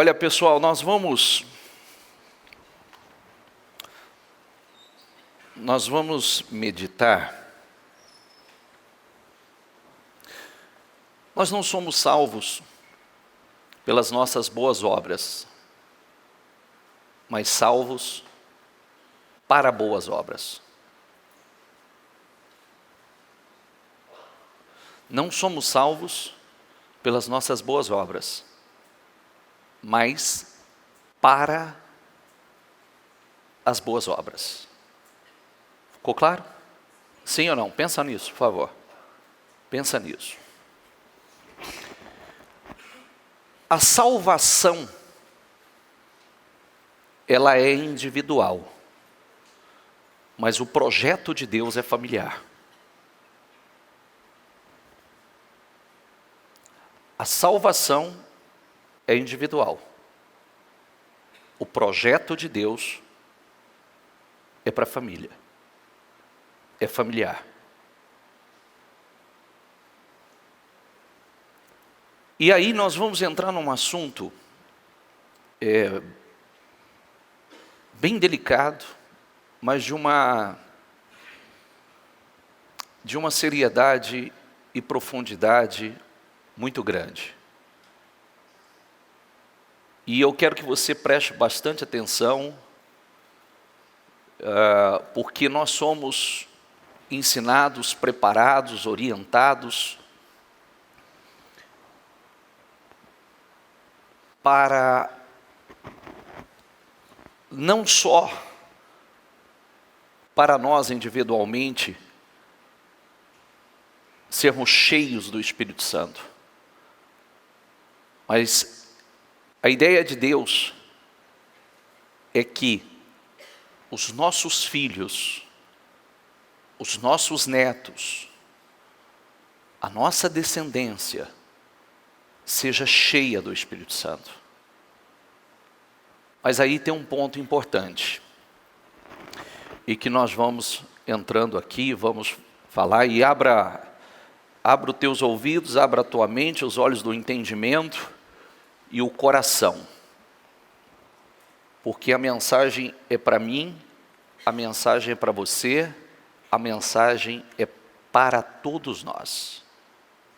Olha, pessoal, nós vamos meditar. Nós não somos salvos pelas nossas boas obras, mas salvos para boas obras. Não somos salvos pelas nossas boas obras, mas para as boas obras. Ficou claro? Sim ou não? Pensa nisso, por favor. Pensa nisso. A salvação, ela é individual, mas o projeto de Deus é familiar. A salvação é individual. O projeto de Deus é para a família. É familiar. E aí nós vamos entrar num assunto bem delicado, mas de uma seriedade e profundidade muito grande. E eu quero que você preste bastante atenção, porque nós somos ensinados, preparados, orientados para não só para nós individualmente sermos cheios do Espírito Santo, mas a ideia de Deus é que os nossos filhos, os nossos netos, a nossa descendência seja cheia do Espírito Santo. Mas aí tem um ponto importante, e que nós vamos entrando aqui, vamos falar, e abra os teus ouvidos, abra a tua mente, os olhos do entendimento e o coração. Porque a mensagem é para mim, a mensagem é para você, a mensagem é para todos nós.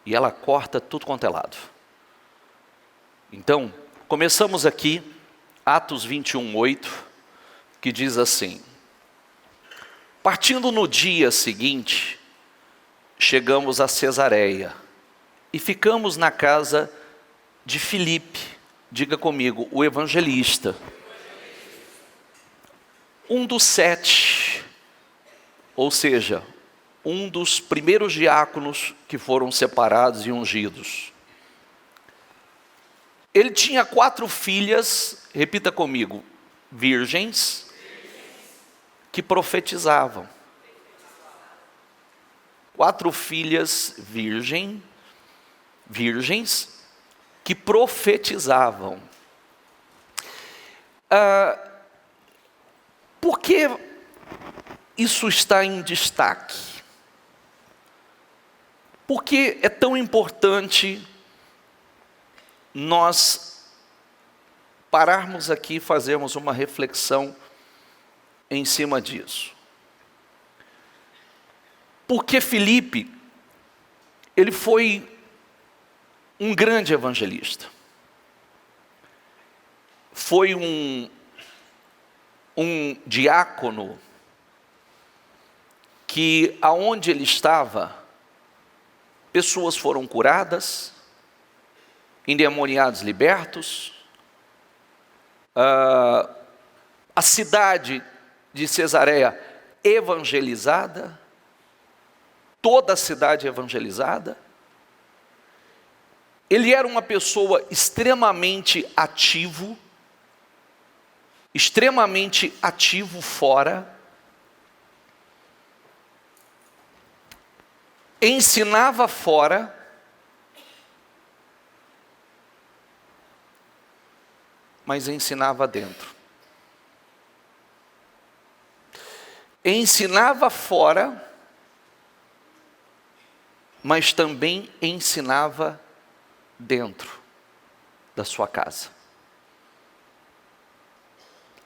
E ela corta tudo quanto é lado. Então, começamos aqui, Atos 21:8, que diz assim: partindo no dia seguinte, chegamos a Cesareia e ficamos na casa de Filipe, diga comigo, o evangelista, um dos 7, ou seja, um dos primeiros diáconos que foram separados e ungidos. Ele tinha 4 filhas, repita comigo, virgens, que profetizavam. 4 filhas virgens, que profetizavam. Por que isso está em destaque? Por que é tão importante nós pararmos aqui e fazermos uma reflexão em cima disso? Porque Filipe, ele foi um grande evangelista. Foi um diácono que, aonde ele estava, pessoas foram curadas, endemoniados libertos, a cidade de Cesareia evangelizada, toda a cidade evangelizada. Ele era uma pessoa extremamente ativo fora, ensinava fora, mas ensinava dentro. Ensinava fora, mas também ensinava dentro da sua casa.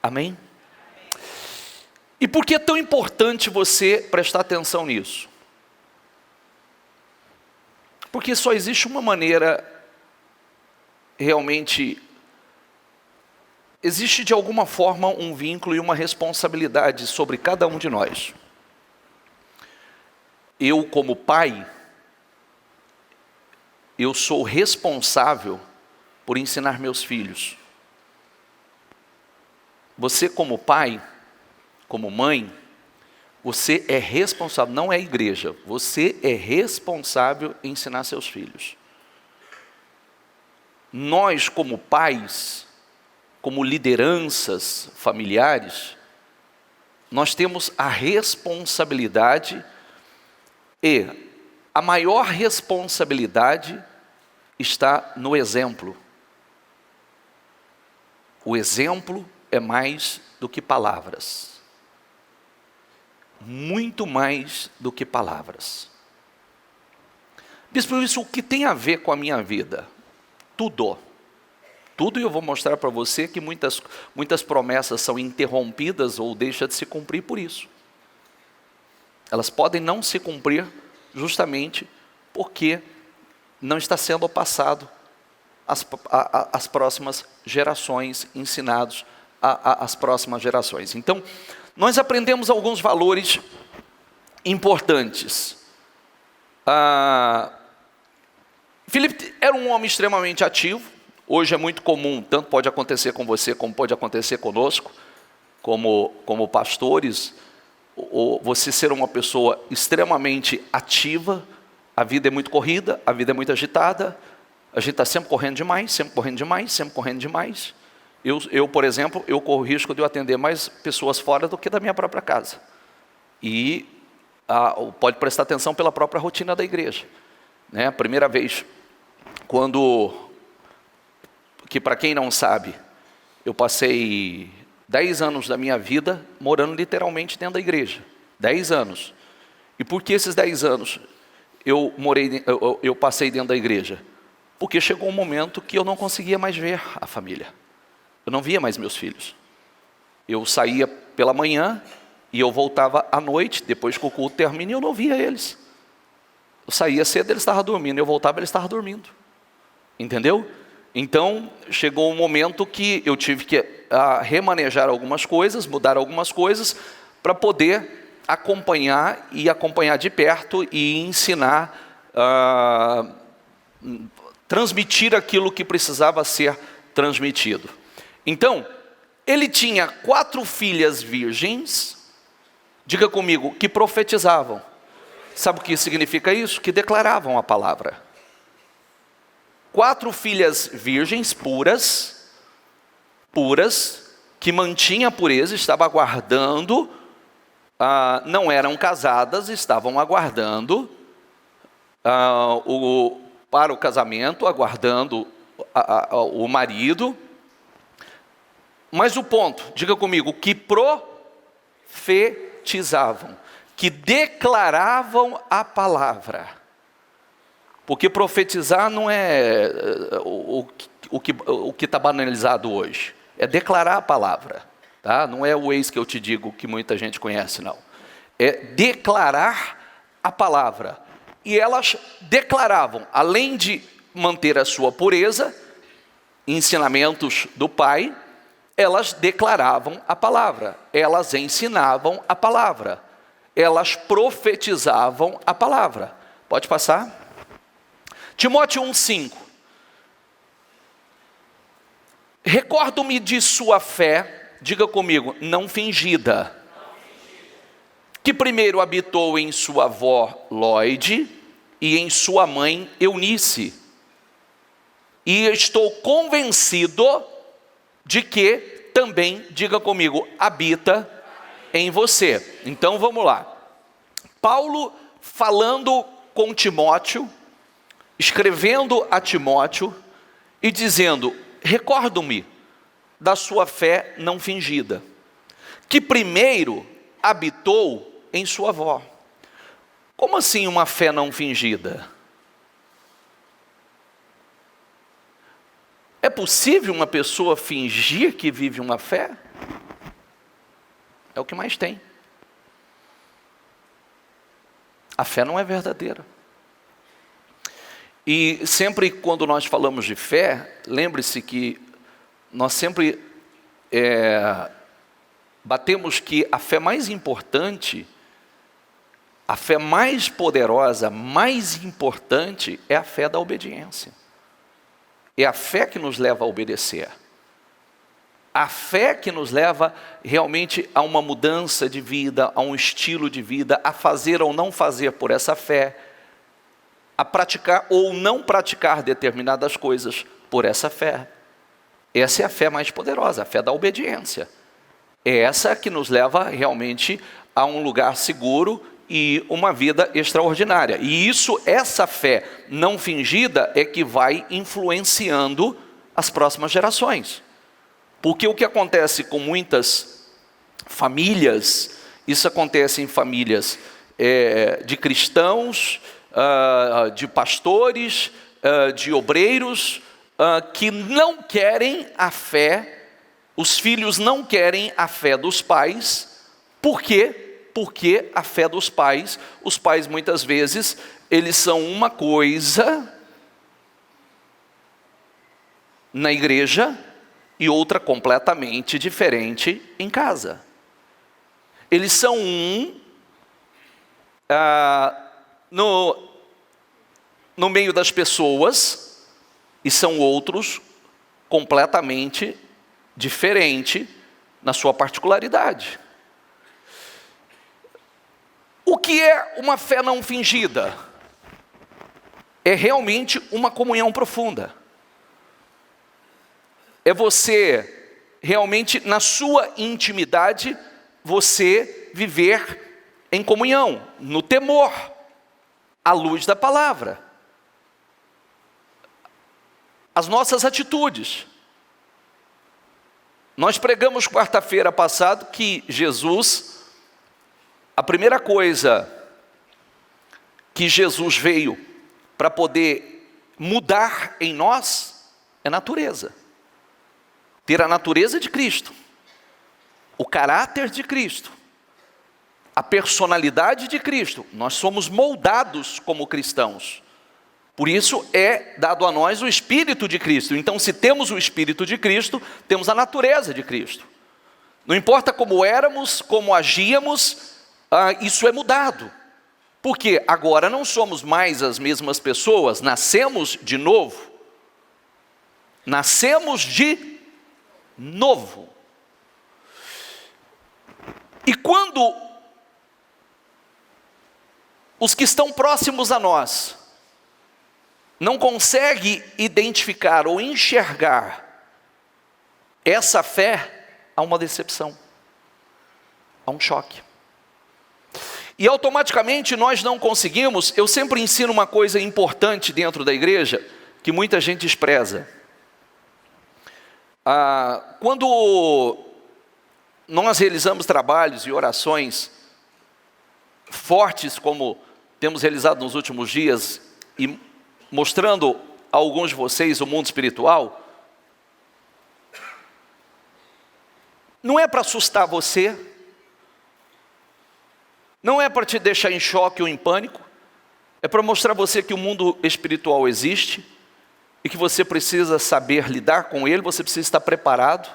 Amém? E por que é tão importante você prestar atenção nisso? Porque só existe uma maneira, realmente, existe de alguma forma um vínculo e uma responsabilidade sobre cada um de nós. Eu, como pai, eu sou responsável por ensinar meus filhos. Você, como pai, como mãe, você é responsável, não é a igreja, você é responsável em ensinar seus filhos. Nós, como pais, como lideranças familiares, nós temos a responsabilidade e a maior responsabilidade está no exemplo. O exemplo é mais do que palavras. Muito mais do que palavras. Bispo, isso o que tem a ver com a minha vida? Tudo. Tudo, e eu vou mostrar para você que muitas promessas são interrompidas ou deixam de se cumprir por isso. Elas podem não se cumprir justamente porque não está sendo passado às próximas gerações, ensinados às próximas gerações. Então, nós aprendemos alguns valores importantes. Filipe era um homem extremamente ativo. Hoje é muito comum, tanto pode acontecer com você, como pode acontecer conosco, como pastores, ou você ser uma pessoa extremamente ativa. A vida é muito corrida, a vida é muito agitada, a gente está sempre correndo demais, sempre correndo demais, sempre correndo demais. Eu, por exemplo, eu corro o risco de eu atender mais pessoas fora do que da minha própria casa. E pode prestar atenção pela própria rotina da igreja. A primeira vez, que para quem não sabe, eu passei 10 anos da minha vida morando literalmente dentro da igreja. 10 anos. E por que esses 10 anos eu passei dentro da igreja? Porque chegou um momento que eu não conseguia mais ver a família. Eu não via mais meus filhos. Eu saía pela manhã e eu voltava à noite, depois que o culto termina, e eu não via eles. Eu saía cedo, eles estavam dormindo, eu voltava, eles estavam dormindo. Entendeu? Então, chegou um momento que eu tive que remanejar algumas coisas, mudar algumas coisas, para poder acompanhar de perto e ensinar, transmitir aquilo que precisava ser transmitido. Então, ele tinha 4 filhas virgens, diga comigo, que profetizavam. Sabe o que significa isso? Que declaravam a palavra. 4 filhas virgens puras, que mantinham a pureza, estavam aguardando, não eram casadas, estavam aguardando para o casamento, aguardando o marido. Mas o ponto, diga comigo, que profetizavam, que declaravam a palavra. Porque profetizar não é o que está banalizado hoje. É declarar a palavra. Tá? Não é o eis que eu te digo, que muita gente conhece, não. É declarar a palavra. E elas declaravam, além de manter a sua pureza, ensinamentos do Pai, elas declaravam a palavra, elas ensinavam a palavra, elas profetizavam a palavra. Pode passar? Timóteo 1,5. Recordo-me de sua fé, diga comigo, não fingida, que primeiro habitou em sua avó Lóide e em sua mãe Eunice. E estou convencido de que também, diga comigo, habita em você. Então vamos lá. Paulo falando com Timóteo, escrevendo a Timóteo e dizendo: recordo-me da sua fé não fingida, que primeiro habitou em sua avó. Como assim uma fé não fingida? É possível uma pessoa fingir que vive uma fé? é o que mais tem. A fé não é verdadeira. E sempre quando nós falamos de fé, lembre-se que nós sempre batemos que a fé mais importante, a fé mais poderosa, mais importante é a fé da obediência. É a fé que nos leva a obedecer. A fé que nos leva realmente a uma mudança de vida, a um estilo de vida, a fazer ou não fazer por essa fé, a praticar ou não praticar determinadas coisas por essa fé. Essa é a fé mais poderosa, a fé da obediência. É essa que nos leva realmente a um lugar seguro e uma vida extraordinária. E essa fé não fingida é que vai influenciando as próximas gerações. Porque o que acontece com muitas famílias, isso acontece em famílias de cristãos, de pastores, de obreiros, que não querem a fé, os filhos não querem a fé dos pais. Por quê? Porque a fé dos pais, os pais muitas vezes, eles são uma coisa na igreja e outra completamente diferente em casa. Eles são no meio das pessoas e são outros completamente diferente na sua particularidade. O que é uma fé não fingida? É realmente uma comunhão profunda. É você, realmente, na sua intimidade, você viver em comunhão, no temor, à luz da palavra. As nossas atitudes. Nós pregamos quarta-feira passada que Jesus, a primeira coisa que Jesus veio para poder mudar em nós é natureza. Ter a natureza de Cristo, o caráter de Cristo, a personalidade de Cristo. Nós somos moldados como cristãos. Por isso é dado a nós o Espírito de Cristo. Então, se temos o Espírito de Cristo, temos a natureza de Cristo. Não importa como éramos, como agíamos, isso é mudado. Porque agora não somos mais as mesmas pessoas, nascemos de novo. Nascemos de novo. E quando os que estão próximos a nós não conseguem identificar ou enxergar essa fé, há uma decepção, há um choque. E automaticamente nós não conseguimos. Eu sempre ensino uma coisa importante dentro da igreja, que muita gente despreza. Quando nós realizamos trabalhos e orações fortes, como temos realizado nos últimos dias, e mostrando a alguns de vocês o mundo espiritual, não é para assustar você, não é para te deixar em choque ou em pânico, é para mostrar a você que o mundo espiritual existe, e que você precisa saber lidar com ele, você precisa estar preparado,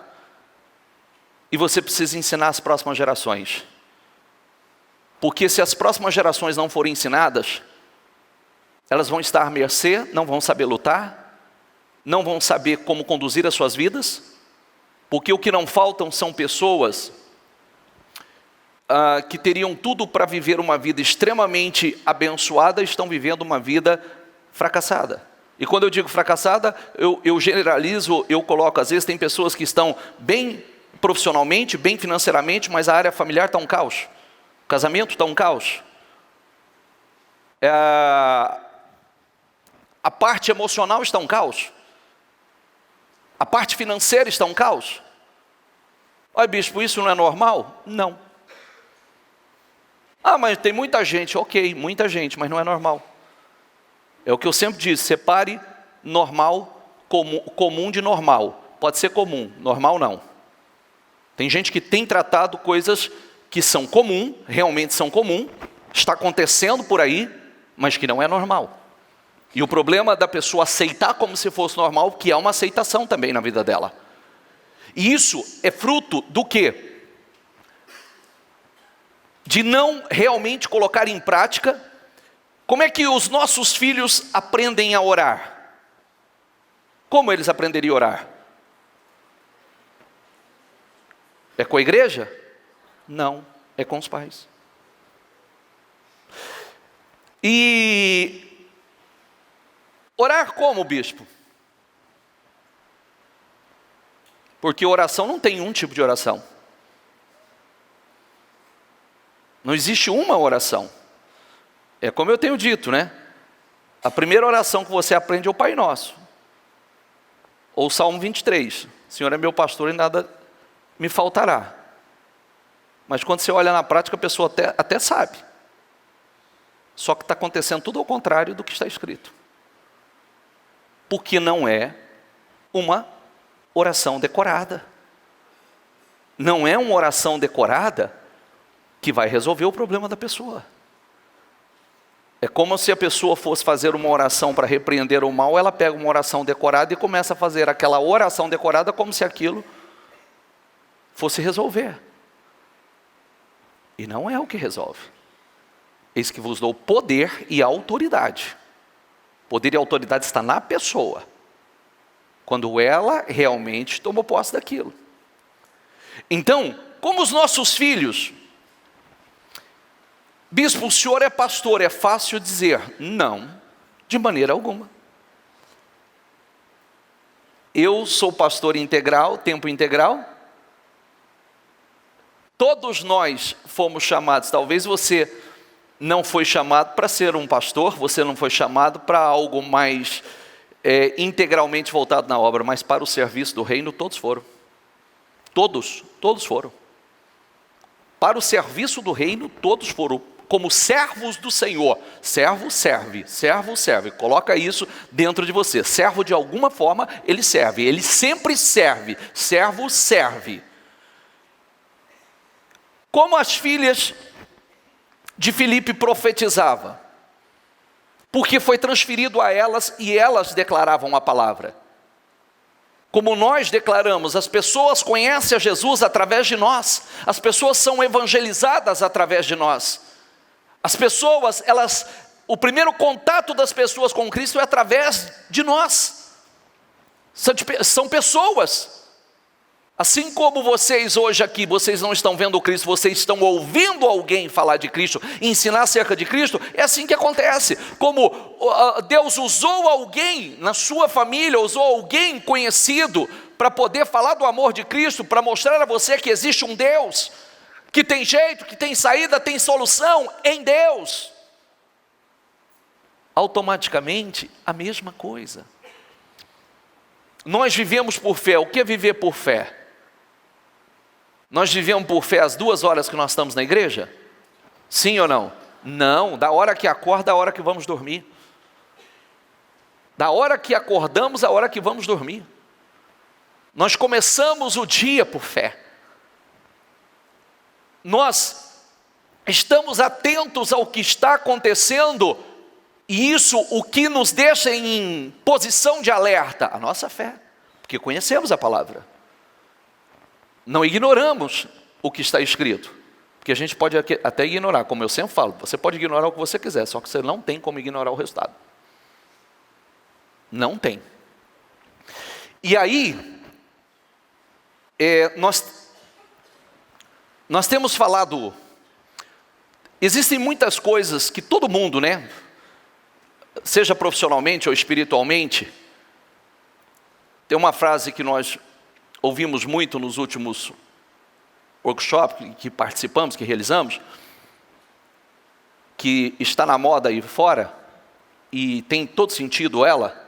e você precisa ensinar as próximas gerações. Porque se as próximas gerações não forem ensinadas, elas vão estar à mercê, não vão saber lutar, não vão saber como conduzir as suas vidas, porque o que não faltam são pessoas que teriam tudo para viver uma vida extremamente abençoada, estão vivendo uma vida fracassada. E quando eu digo fracassada, eu generalizo, eu coloco, às vezes tem pessoas que estão bem profissionalmente, bem financeiramente, mas a área familiar está um caos. O casamento está um caos. A parte emocional está um caos. A parte financeira está um caos. Olha, bispo, isso não é normal? Não. Mas tem muita gente. Ok, muita gente, mas não é normal. É o que eu sempre disse, separe normal, comum de normal. Pode ser comum, normal não. Tem gente que tem tratado coisas que são comum, realmente são comum, está acontecendo por aí, mas que não é normal. E o problema da pessoa aceitar como se fosse normal, que há uma aceitação também na vida dela. E isso é fruto do quê? De não realmente colocar em prática. Como é que os nossos filhos aprendem a orar? Como eles aprenderiam a orar? É com a igreja? Não, é com os pais. E orar como, bispo? Porque oração não tem um tipo de oração. Não existe uma oração. É como eu tenho dito, né? A primeira oração que você aprende é o Pai Nosso. Ou Salmo 23. Senhor é meu pastor e nada me faltará. Mas quando você olha na prática, a pessoa até sabe. Só que está acontecendo tudo ao contrário do que está escrito. Porque não é uma oração decorada. Não é uma oração decorada que vai resolver o problema da pessoa. É como se a pessoa fosse fazer uma oração para repreender o mal, ela pega uma oração decorada e começa a fazer aquela oração decorada como se aquilo fosse resolver. E não é o que resolve. Eis que vos dou poder e autoridade. Poder e autoridade está na pessoa, quando ela realmente tomou posse daquilo. Então, como os nossos filhos, bispo, o senhor é pastor, é fácil dizer? Não, de maneira alguma. Eu sou pastor integral, tempo integral. Todos nós fomos chamados, talvez você não foi chamado para ser um pastor, você não foi chamado para algo mais integralmente voltado na obra, mas para o serviço do reino todos foram. Todos foram. Para o serviço do reino todos foram, como servos do Senhor. Servo serve, servo serve. Coloca isso dentro de você. Servo de alguma forma ele serve, ele sempre serve. Servo serve. Como as filhas de Filipe profetizavam, porque foi transferido a elas e elas declaravam a palavra. Como nós declaramos, as pessoas conhecem a Jesus através de nós, as pessoas são evangelizadas através de nós. As pessoas, o primeiro contato das pessoas com Cristo é através de nós. São pessoas. Assim como vocês hoje aqui, vocês não estão vendo o Cristo, vocês estão ouvindo alguém falar de Cristo, ensinar acerca de Cristo, é assim que acontece. Como Deus usou alguém na sua família, usou alguém conhecido para poder falar do amor de Cristo, para mostrar a você que existe um Deus, que tem jeito, que tem saída, tem solução em Deus. Automaticamente, a mesma coisa. Nós vivemos por fé. O que é viver por fé? Nós vivemos por fé as 2 horas que nós estamos na igreja? Sim ou não? Não, da hora que acorda, a hora que vamos dormir. Da hora que acordamos, a hora que vamos dormir. Nós começamos o dia por fé. Nós estamos atentos ao que está acontecendo, e isso o que nos deixa em posição de alerta? A nossa fé, porque conhecemos a palavra. Não ignoramos o que está escrito, porque a gente pode até ignorar, como eu sempre falo, você pode ignorar o que você quiser, só que você não tem como ignorar o resultado. Não tem. E aí, nós temos falado, existem muitas coisas que todo mundo, né, seja profissionalmente ou espiritualmente, tem uma frase que nós ouvimos muito nos últimos workshops que participamos, que realizamos, que está na moda aí fora, e tem todo sentido ela,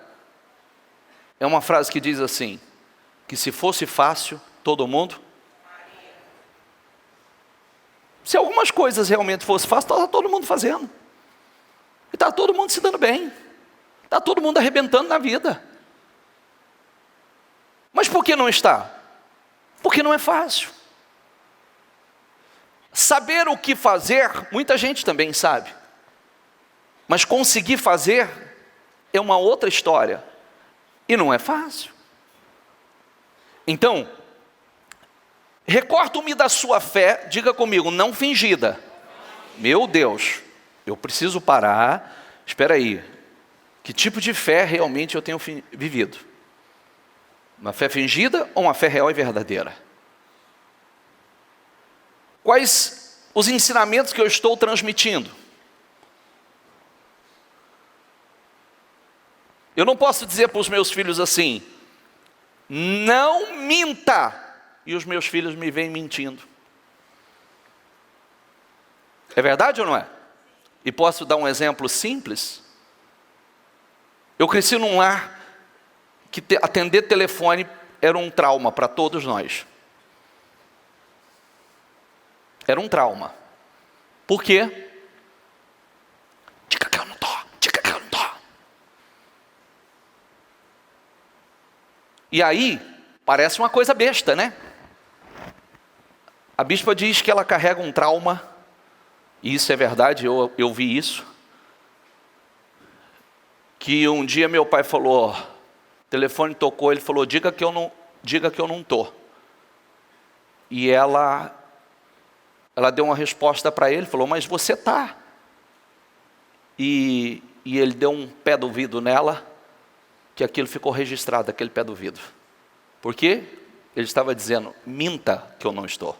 é uma frase que diz assim, que se fosse fácil, todo mundo... Se algumas coisas realmente fossem fáceis, estava todo mundo fazendo. E está todo mundo se dando bem. Está todo mundo arrebentando na vida. Mas por que não está? Porque não é fácil. Saber o que fazer, muita gente também sabe. Mas conseguir fazer é uma outra história. E não é fácil. Então, recordo-me da sua fé, diga comigo, não fingida. Meu Deus, eu preciso parar. Espera aí, que tipo de fé realmente eu tenho vivido? Uma fé fingida ou uma fé real e verdadeira? Quais os ensinamentos que eu estou transmitindo? Eu não posso dizer para os meus filhos assim, não minta, e os meus filhos me veem mentindo. É verdade ou não é? E posso dar um exemplo simples? Eu cresci num lar que atender telefone era um trauma para todos nós. Era um trauma. Por quê? Diga que eu não tô, diga que eu não tô. E aí, parece uma coisa besta, né? A bispa diz que ela carrega um trauma, e isso é verdade, eu vi isso. Que um dia meu pai falou, o telefone tocou, ele falou, diga que eu não tô. E ela deu uma resposta para ele, falou, mas você tá. E ele deu um pé do ouvido nela, que aquilo ficou registrado, aquele pé do ouvido. Por quê? Ele estava dizendo, minta que eu não estou.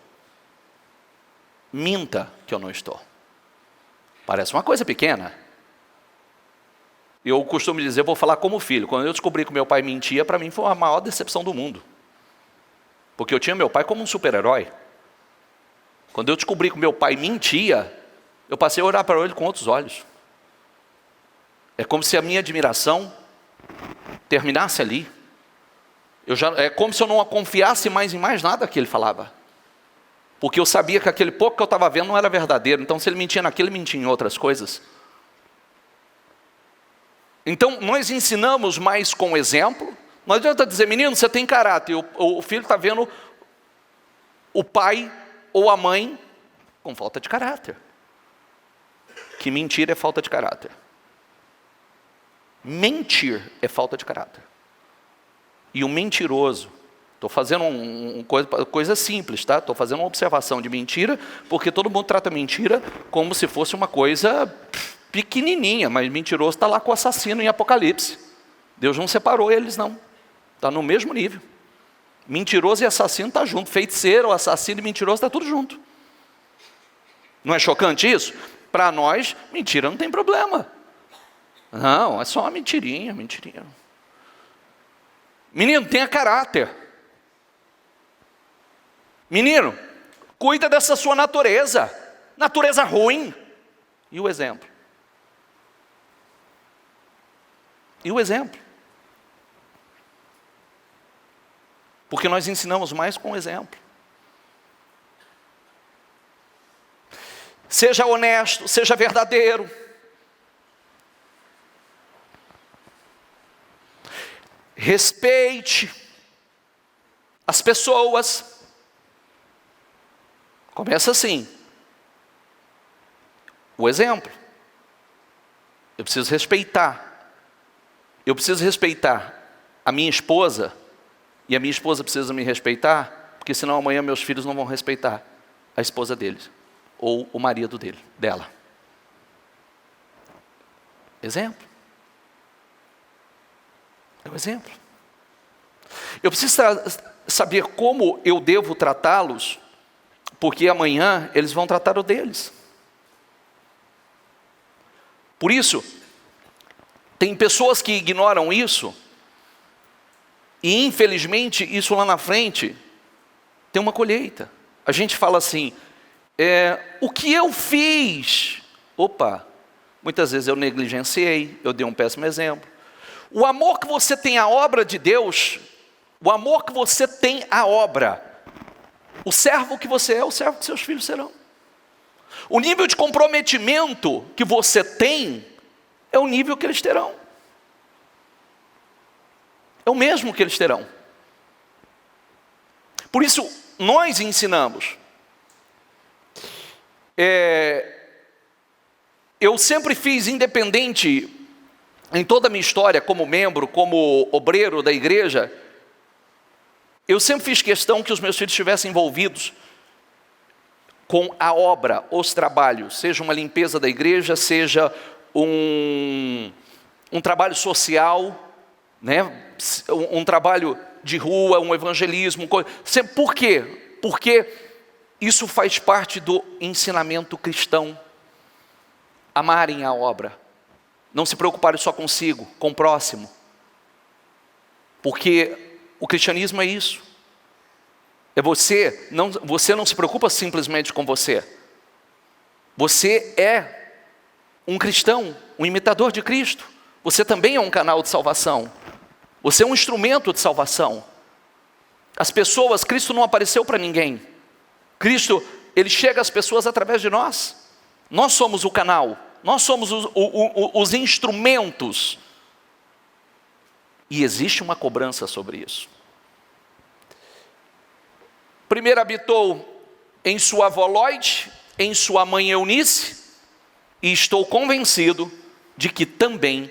Minta que eu não estou. Parece uma coisa pequena. Eu costumo dizer, vou falar como filho. Quando eu descobri que meu pai mentia, para mim foi a maior decepção do mundo. Porque eu tinha meu pai como um super-herói. Quando eu descobri que meu pai mentia, eu passei a olhar para ele com outros olhos. É como se a minha admiração terminasse ali. É como se eu não confiasse mais em mais nada que ele falava. Porque eu sabia que aquele pouco que eu estava vendo não era verdadeiro. Então se ele mentia naquilo, ele mentia em outras coisas. Então nós ensinamos mais com exemplo. Não adianta dizer, menino, você tem caráter. O filho está vendo o pai ou a mãe com falta de caráter. Que mentir é falta de caráter. Mentir é falta de caráter. E o mentiroso, estou fazendo coisa simples, tá? Estou fazendo uma observação de mentira, porque todo mundo trata mentira como se fosse uma coisa pequenininha, mas mentiroso está lá com o assassino em Apocalipse. Deus não separou eles não, está no mesmo nível. Mentiroso e assassino está junto, feiticeiro, assassino e mentiroso está tudo junto. Não é chocante isso? Para nós, mentira não tem problema. Não, é só uma mentirinha. Menino, tenha caráter. Menino, cuida dessa sua natureza ruim. E o exemplo? Porque nós ensinamos mais com o exemplo. Seja honesto, seja verdadeiro. Respeite as pessoas. Começa assim. O exemplo. Eu preciso respeitar. Eu preciso respeitar a minha esposa. E a minha esposa precisa me respeitar. Porque senão amanhã meus filhos não vão respeitar a esposa deles. Ou o marido dela. Exemplo. É um exemplo. Eu preciso saber como eu devo tratá-los, porque amanhã eles vão tratar o deles. Por isso, tem pessoas que ignoram isso, e infelizmente isso lá na frente tem uma colheita. A gente fala assim, o que eu fiz? Opa, muitas vezes eu negligenciei, eu dei um péssimo exemplo. O amor que você tem à obra de Deus, o amor que você tem à obra, o servo que você é, o servo que seus filhos serão. O nível de comprometimento que você tem, é o nível que eles terão. É o mesmo que eles terão. Por isso, nós ensinamos. Eu sempre fiz, independente, em toda a minha história, como membro, como obreiro da igreja, eu sempre fiz questão que os meus filhos estivessem envolvidos com a obra, os trabalhos, seja uma limpeza da igreja, seja um trabalho social, né? Um trabalho de rua, um evangelismo. Por quê? Porque isso faz parte do ensinamento cristão. Amarem a obra, não se preocuparem só consigo, com o próximo, porque o cristianismo é isso. Você não se preocupa simplesmente com você. Você é um cristão, um imitador de Cristo. Você também é um canal de salvação. Você é um instrumento de salvação. As pessoas, Cristo não apareceu para ninguém. Cristo, Ele chega às pessoas através de nós. Nós somos o canal, nós somos os instrumentos. E existe uma cobrança sobre isso. Primeiro habitou em sua avó Loide, em sua mãe Eunice, e estou convencido de que também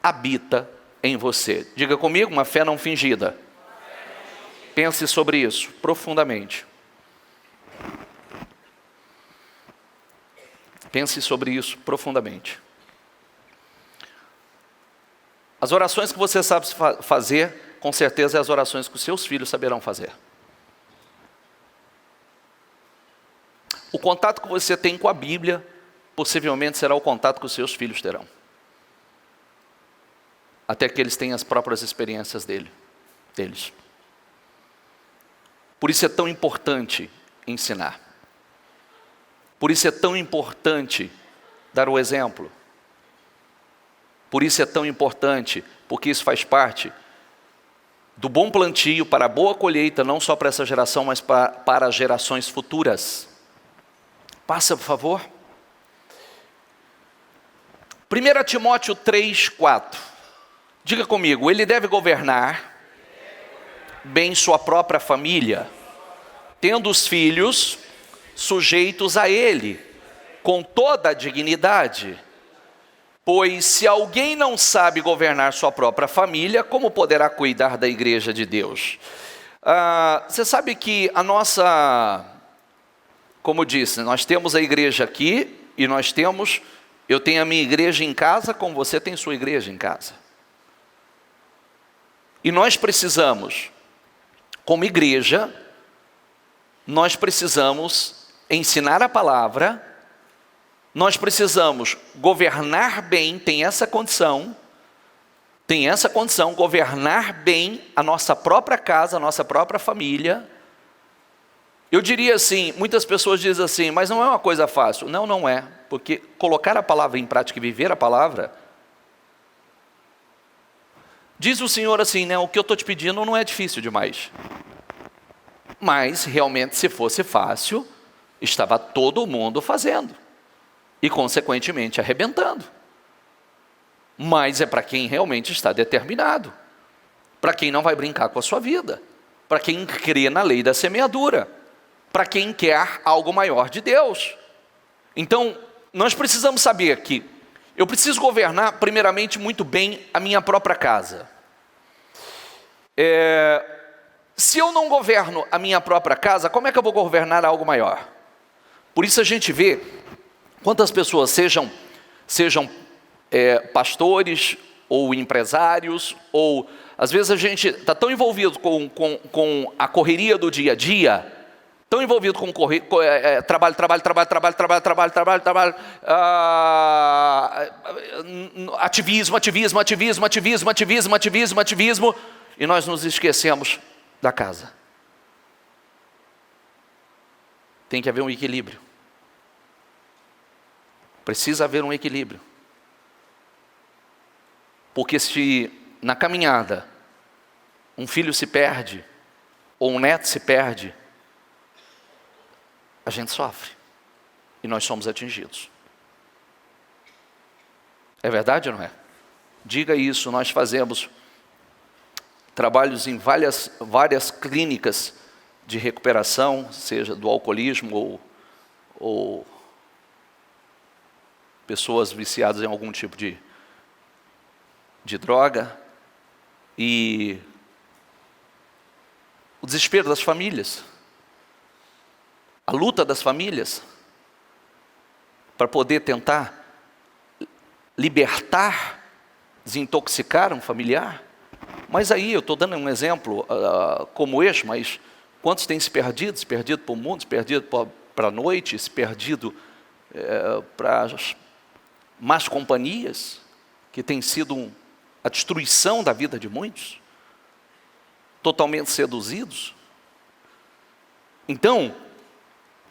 habita em você. Diga comigo, uma fé não fingida. Pense sobre isso profundamente. Pense sobre isso profundamente. As orações que você sabe fazer, com certeza é as orações que os seus filhos saberão fazer. O contato que você tem com a Bíblia, possivelmente será o contato que os seus filhos terão. Até que eles tenham as próprias experiências deles. Por isso é tão importante ensinar. Por isso é tão importante dar o exemplo. Por isso é tão importante, porque isso faz parte do bom plantio para a boa colheita, não só para essa geração, mas para as gerações futuras. Passa, por favor. 1 Timóteo 3:4. Diga comigo, ele deve governar bem sua própria família, tendo os filhos sujeitos a ele, com toda a dignidade. Pois se alguém não sabe governar sua própria família, como poderá cuidar da igreja de Deus? Você sabe que a nossa, como disse, nós temos a igreja aqui, e eu tenho a minha igreja em casa, como você tem sua igreja em casa. E nós precisamos, como igreja, nós precisamos ensinar a palavra, nós precisamos governar bem, tem essa condição, governar bem a nossa própria casa, a nossa própria família. Eu diria assim, muitas pessoas dizem assim, mas não é uma coisa fácil. Não, não é, porque colocar a palavra em prática e viver a palavra, diz o Senhor assim, né, o que eu estou te pedindo não é difícil demais. Mas, realmente, se fosse fácil, estava todo mundo fazendo. E, consequentemente, arrebentando. Mas é para quem realmente está determinado. Para quem não vai brincar com a sua vida. Para quem crê na lei da semeadura. Para quem quer algo maior de Deus. Então, nós precisamos saber que eu preciso governar, primeiramente, muito bem a minha própria casa. Se eu não governo a minha própria casa, como é que eu vou governar algo maior? Por isso a gente vê quantas pessoas, sejam pastores ou empresários, ou às vezes a gente está tão envolvido com a correria do dia a dia, tão envolvido com trabalho, ativismo, e nós nos esquecemos da casa. Tem que haver um equilíbrio. Precisa haver um equilíbrio. Porque se na caminhada um filho se perde, ou um neto se perde, a gente sofre. E nós somos atingidos. É verdade ou não é? Diga isso, nós fazemos trabalhos em várias clínicas de recuperação, seja do alcoolismo ou pessoas viciadas em algum tipo de droga, e o desespero das famílias, a luta das famílias, para poder tentar libertar, desintoxicar um familiar. Mas aí, eu estou dando um exemplo como este, mas quantos têm se perdido? Se perdido para o mundo, se perdido para a noite, se perdido para as más companhias, que tem sido a destruição da vida de muitos, totalmente seduzidos. Então,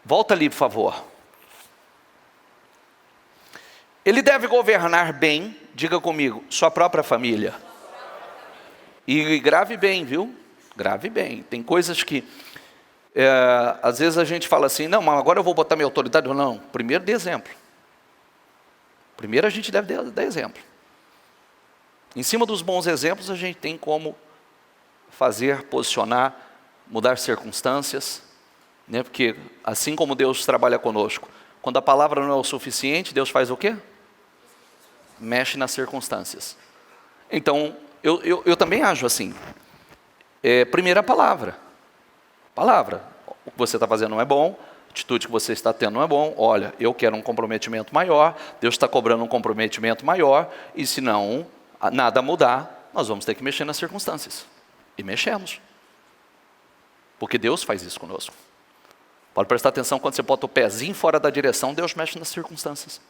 volta ali, por favor. Ele deve governar bem, diga comigo, sua própria família. E grave bem, viu? Grave bem. Tem coisas que, às vezes a gente fala assim, não, mas agora eu vou botar minha autoridade. Não, primeiro dê exemplo. Primeiro a gente deve dar exemplo. Em cima dos bons exemplos, a gente tem como fazer, posicionar, mudar circunstâncias, né? Porque assim como Deus trabalha conosco, quando a palavra não é o suficiente, Deus faz o quê? Mexe nas circunstâncias. Então, eu também ajo assim. Primeira palavra. Palavra. O que você está fazendo não é bom, a atitude que você está tendo não é bom. Olha, eu quero um comprometimento maior, Deus está cobrando um comprometimento maior, e se não, nada mudar, nós vamos ter que mexer nas circunstâncias. E mexemos. Porque Deus faz isso conosco. Pode prestar atenção, quando você bota o pezinho fora da direção, Deus mexe nas circunstâncias.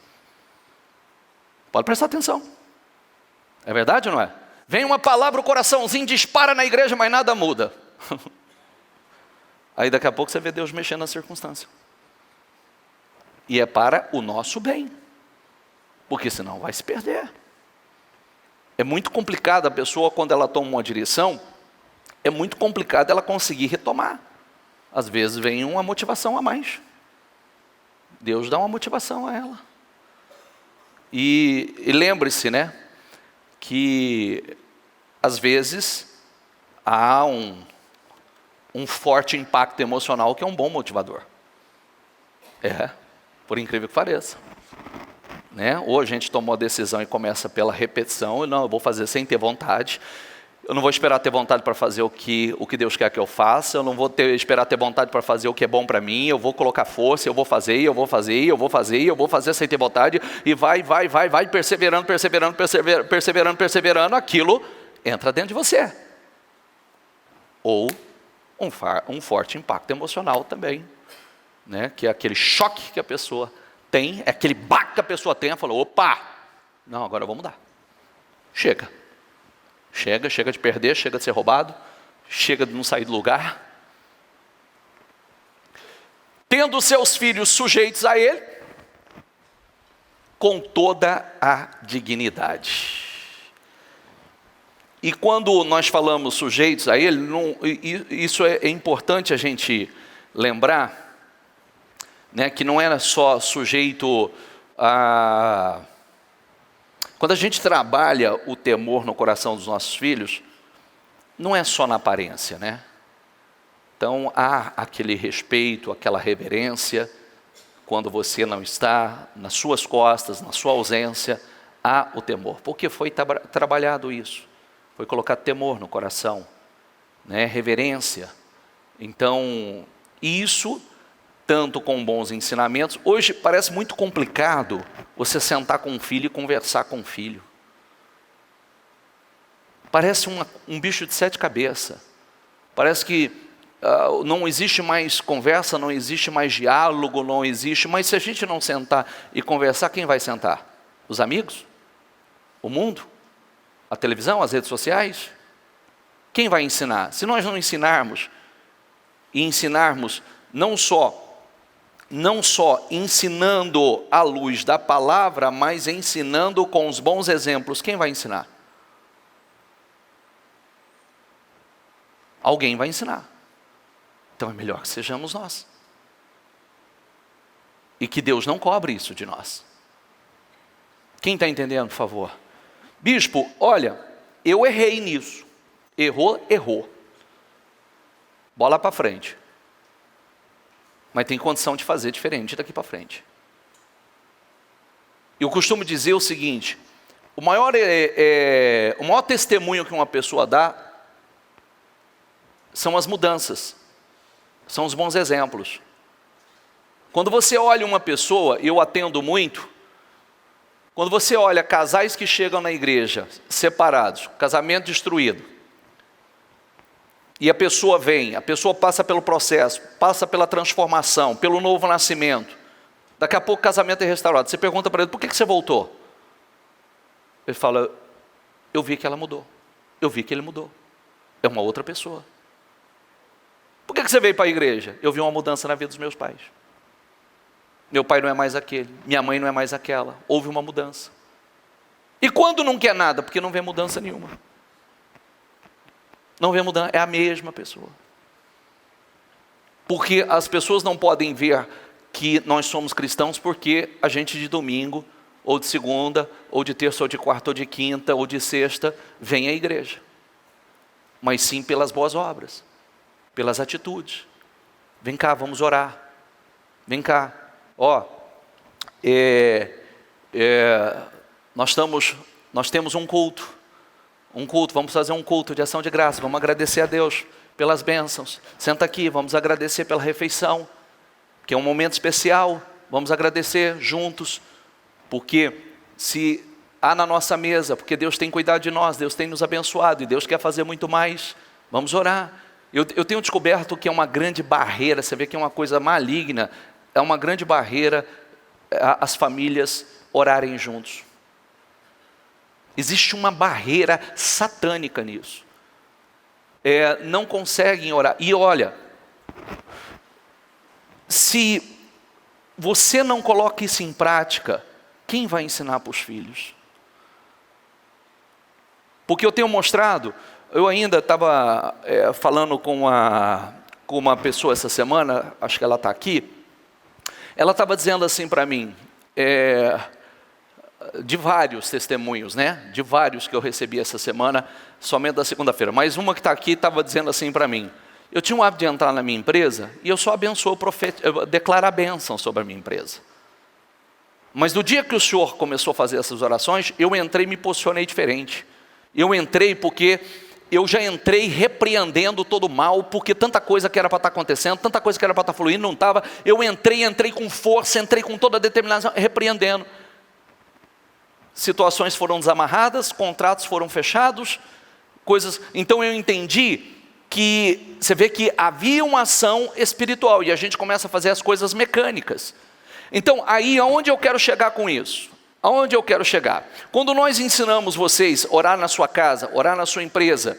Pode prestar atenção. É verdade ou não é? Vem uma palavra, o coraçãozinho dispara na igreja, mas nada muda. Aí daqui a pouco você vê Deus mexendo na circunstância. E é para o nosso bem. Porque senão vai se perder. É muito complicado a pessoa, quando ela toma uma direção, é muito complicado ela conseguir retomar. Às vezes vem uma motivação a mais. Deus dá uma motivação a ela. E lembre-se, né, que às vezes há um forte impacto emocional que é um bom motivador. Por incrível que pareça. Né? Ou a gente tomou a decisão e começa pela repetição, não, eu vou fazer sem ter vontade. Eu não vou esperar ter vontade para fazer o que Deus quer que eu faça, eu não vou esperar ter vontade para fazer o que é bom para mim, eu vou colocar força, eu vou fazer sem ter vontade, e vai, perseverando, aquilo entra dentro de você. Ou um forte impacto emocional também, né? Que é aquele choque que a pessoa tem, é aquele baque que a pessoa tem, ela falou, opa, não, agora eu vou mudar. Chega de perder, chega de ser roubado, chega de não sair do lugar. Tendo seus filhos sujeitos a ele, com toda a dignidade. E quando nós falamos sujeitos a ele, isso é importante a gente lembrar, né, que não era só sujeito a... Quando a gente trabalha o temor no coração dos nossos filhos, não é só na aparência, né? Então, há aquele respeito, aquela reverência, quando você não está, nas suas costas, na sua ausência, há o temor. Porque foi trabalhado isso, foi colocado temor no coração, né? Reverência. Então, isso, tanto com bons ensinamentos, hoje parece muito complicado você sentar com um filho e conversar com um filho. Parece um bicho de 7 cabeças. Parece que não existe mais conversa, não existe mais diálogo, não existe. Mas se a gente não sentar e conversar, quem vai sentar? Os amigos? O mundo? A televisão? As redes sociais? Quem vai ensinar? Se nós não ensinarmos, e ensinarmos não só ensinando à luz da palavra, mas ensinando com os bons exemplos, quem vai ensinar? Alguém vai ensinar. Então é melhor que sejamos nós. E que Deus não cobre isso de nós. Quem está entendendo, por favor? Bispo, olha, eu errei nisso. Errou. Bola para frente. Mas tem condição de fazer diferente daqui para frente. Eu costumo dizer o seguinte: o maior testemunho que uma pessoa dá são as mudanças, são os bons exemplos. Quando você olha uma pessoa, eu atendo muito, quando você olha casais que chegam na igreja separados, casamento destruído, e a pessoa passa pelo processo, passa pela transformação, pelo novo nascimento, daqui a pouco o casamento é restaurado. Você pergunta para ele: por que você voltou? Ele fala: eu vi que ela mudou, eu vi que ele mudou, é uma outra pessoa. Por que você veio para a igreja? Eu vi uma mudança na vida dos meus pais. Meu pai não é mais aquele, minha mãe não é mais aquela, houve uma mudança. E quando não quer nada? Porque não vê mudança nenhuma. Não vê mudança, é a mesma pessoa. Porque as pessoas não podem ver que nós somos cristãos porque a gente de domingo, ou de segunda, ou de terça, ou de quarta, ou de quinta, ou de sexta, vem à igreja. Mas sim pelas boas obras, pelas atitudes. Vem cá, vamos orar. Vem cá. Nós temos um culto, vamos fazer um culto de ação de graça, vamos agradecer a Deus pelas bênçãos. Senta aqui, vamos agradecer pela refeição, que é um momento especial, vamos agradecer juntos, porque se há na nossa mesa, porque Deus tem cuidado de nós, Deus tem nos abençoado, e Deus quer fazer muito mais, vamos orar. Eu tenho descoberto que é uma grande barreira, você vê que é uma coisa maligna, é uma grande barreira as famílias orarem juntos. Existe uma barreira satânica nisso. Não conseguem orar. E olha, se você não coloca isso em prática, quem vai ensinar para os filhos? Porque eu tenho mostrado, eu ainda estava falando com uma pessoa essa semana, acho que ela está aqui. Ela estava dizendo assim para mim, de vários testemunhos, né? De vários que eu recebi essa semana, somente da segunda-feira. Mas uma que está aqui estava dizendo assim para mim: eu tinha o hábito de entrar na minha empresa e eu só abençoo, eu declaro a bênção sobre a minha empresa. Mas no dia que o senhor começou a fazer essas orações, eu entrei e me posicionei diferente. Eu entrei porque eu já entrei repreendendo todo o mal, porque tanta coisa que era para estar acontecendo, tanta coisa que era para estar fluindo, não estava. Eu entrei com força, entrei com toda a determinação, repreendendo. Situações foram desamarradas, contratos foram fechados, coisas. Então eu entendi que, você vê que havia uma ação espiritual, e a gente começa a fazer as coisas mecânicas. Então aí, aonde eu quero chegar com isso? Aonde eu quero chegar? Quando nós ensinamos vocês a orar na sua casa, orar na sua empresa,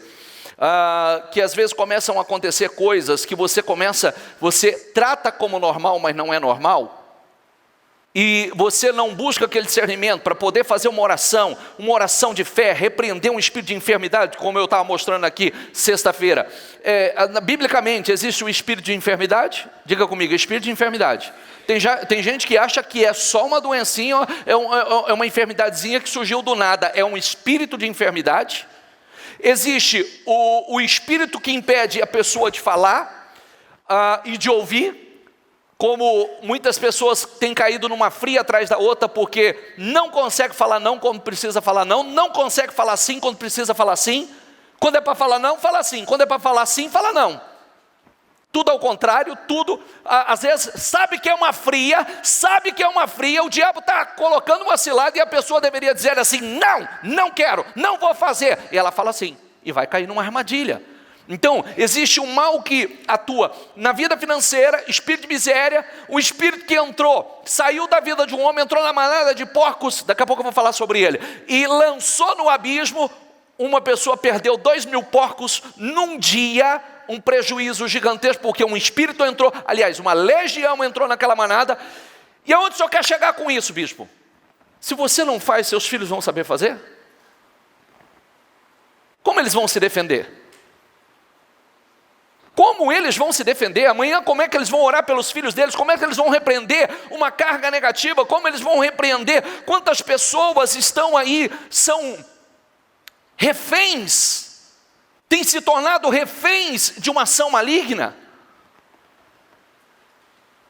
que às vezes começam a acontecer coisas que você trata como normal, mas não é normal, e você não busca aquele discernimento para poder fazer uma oração de fé, repreender um espírito de enfermidade, como eu estava mostrando aqui sexta-feira. Biblicamente existe o espírito de enfermidade? Diga comigo, espírito de enfermidade. Tem gente que acha que é só uma doencinha, é uma enfermidadezinha que surgiu do nada. É um espírito de enfermidade. Existe o espírito que impede a pessoa de falar e de ouvir, como muitas pessoas têm caído numa fria atrás da outra, porque não consegue falar não quando precisa falar não, não consegue falar sim quando precisa falar sim. Quando é para falar não, fala sim. Quando é para falar sim, fala não. Tudo ao contrário, tudo, às vezes, sabe que é uma fria, o diabo está colocando uma cilada e a pessoa deveria dizer assim: não quero, não vou fazer. E ela fala assim, e vai cair numa armadilha. Então, existe um mal que atua na vida financeira, espírito de miséria, o espírito que saiu da vida de um homem, entrou na manada de porcos, daqui a pouco eu vou falar sobre ele, e lançou no abismo. Uma pessoa perdeu 2.000 porcos num dia, um prejuízo gigantesco, porque um espírito entrou, aliás, uma legião entrou naquela manada. E aonde o senhor quer chegar com isso, bispo? Se você não faz, seus filhos vão saber fazer? Como eles vão se defender? Como eles vão se defender? Amanhã, como é que eles vão orar pelos filhos deles? Como é que eles vão repreender uma carga negativa? Como eles vão repreender? Quantas pessoas estão aí, são reféns, têm se tornado reféns de uma ação maligna?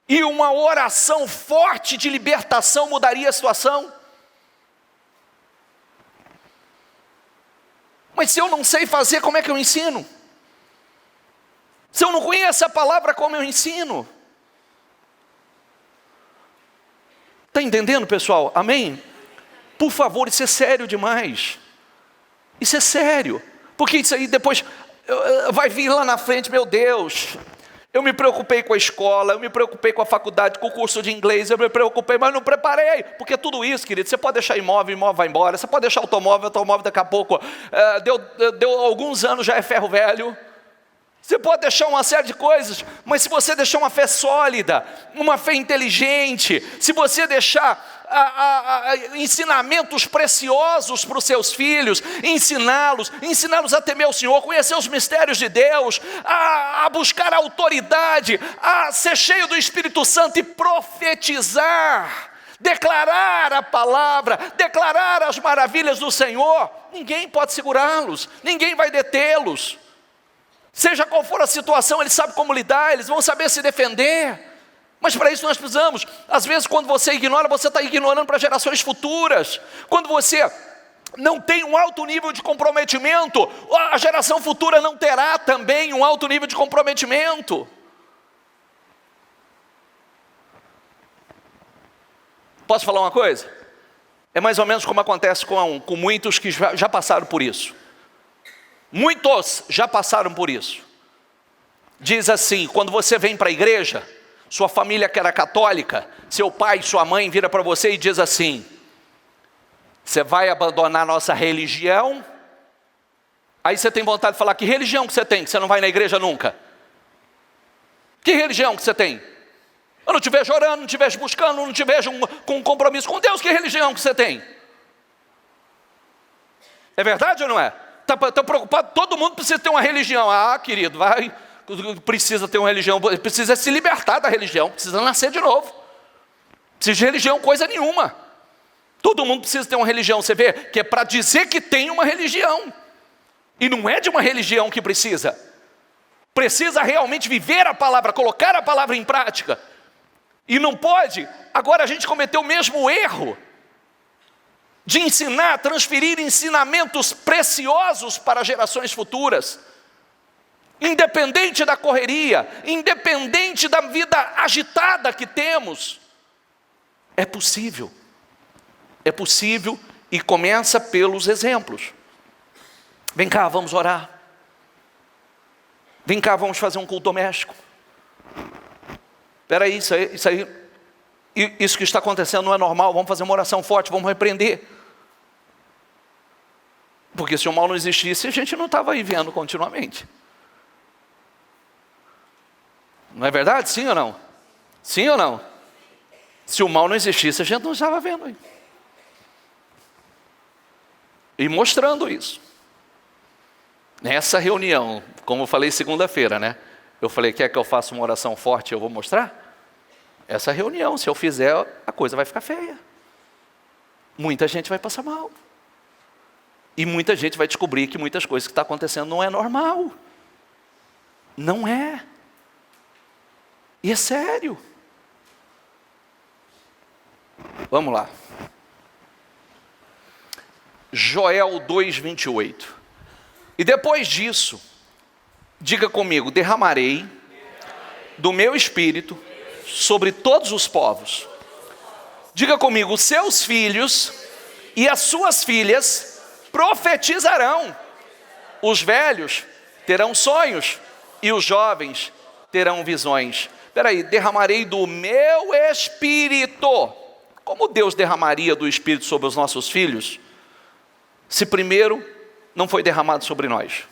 E uma oração forte de libertação mudaria a situação. Mas se eu não sei fazer, como é que eu ensino? Se eu não conheço a palavra, como eu ensino? Está entendendo, pessoal? Amém? Por favor, isso é sério demais. Isso é sério. Porque isso aí depois vai vir lá na frente, meu Deus. Eu me preocupei com a escola, eu me preocupei com a faculdade, com o curso de inglês, eu me preocupei, mas não preparei. Porque tudo isso, querido, você pode deixar imóvel, imóvel vai embora. Você pode deixar automóvel daqui a pouco, deu alguns anos, já é ferro velho. Você pode deixar uma série de coisas, mas se você deixar uma fé sólida, uma fé inteligente, se você deixar ensinamentos preciosos para os seus filhos, ensiná-los a temer o Senhor, conhecer os mistérios de Deus, a buscar a autoridade, a ser cheio do Espírito Santo e profetizar, declarar a palavra, declarar as maravilhas do Senhor, ninguém pode segurá-los, ninguém vai detê-los. Seja qual for a situação, eles sabem como lidar, eles vão saber se defender. Mas para isso nós precisamos. Às vezes quando você ignora, você está ignorando para gerações futuras. Quando você não tem um alto nível de comprometimento, a geração futura não terá também um alto nível de comprometimento. Posso falar uma coisa? É mais ou menos como acontece com muitos que já passaram por isso. Muitos já passaram por isso. Diz assim, quando você vem para a igreja, sua família que era católica, seu pai, sua mãe vira para você e diz assim: você vai abandonar nossa religião? Aí você tem vontade de falar: que religião que você tem, que você não vai na igreja nunca? Que religião que você tem? Eu não te vejo orando, não te vejo buscando, não te vejo com um compromisso com Deus. Que religião que você tem? É verdade ou não é? Está preocupado? Todo mundo precisa ter uma religião. Ah, querido, precisa ter uma religião, precisa se libertar da religião, precisa nascer de novo. Precisa de religião coisa nenhuma. Todo mundo precisa ter uma religião, você vê, que é para dizer que tem uma religião. E não é de uma religião que precisa. Precisa realmente viver a palavra, colocar a palavra em prática. E não pode, agora a gente cometeu o mesmo erro de ensinar, transferir ensinamentos preciosos para gerações futuras. Independente da correria, independente da vida agitada que temos, é possível e começa pelos exemplos. Vem cá, vamos orar. Vem cá, vamos fazer um culto doméstico. Espera aí, isso que está acontecendo não é normal, vamos fazer uma oração forte, vamos repreender. Porque se o mal não existisse, a gente não estava aí vendo continuamente. Não é verdade? Sim ou não? Sim ou não? Se o mal não existisse, a gente não estava vendo aí. E mostrando isso. Nessa reunião, como eu falei segunda-feira, né? Eu falei, quer que eu faça uma oração forte, eu vou mostrar? Essa reunião, se eu fizer, a coisa vai ficar feia. Muita gente vai passar mal. E muita gente vai descobrir que muitas coisas que estão acontecendo não é normal. Não é. E é sério. Vamos lá. Joel 2:28. E depois disso, diga comigo, derramarei do meu espírito sobre todos os povos. Diga comigo, os seus filhos e as suas filhas profetizarão. Os velhos terão sonhos e os jovens terão visões. Espera aí, derramarei do meu espírito. Como Deus derramaria do espírito sobre os nossos filhos, se primeiro não foi derramado sobre nós?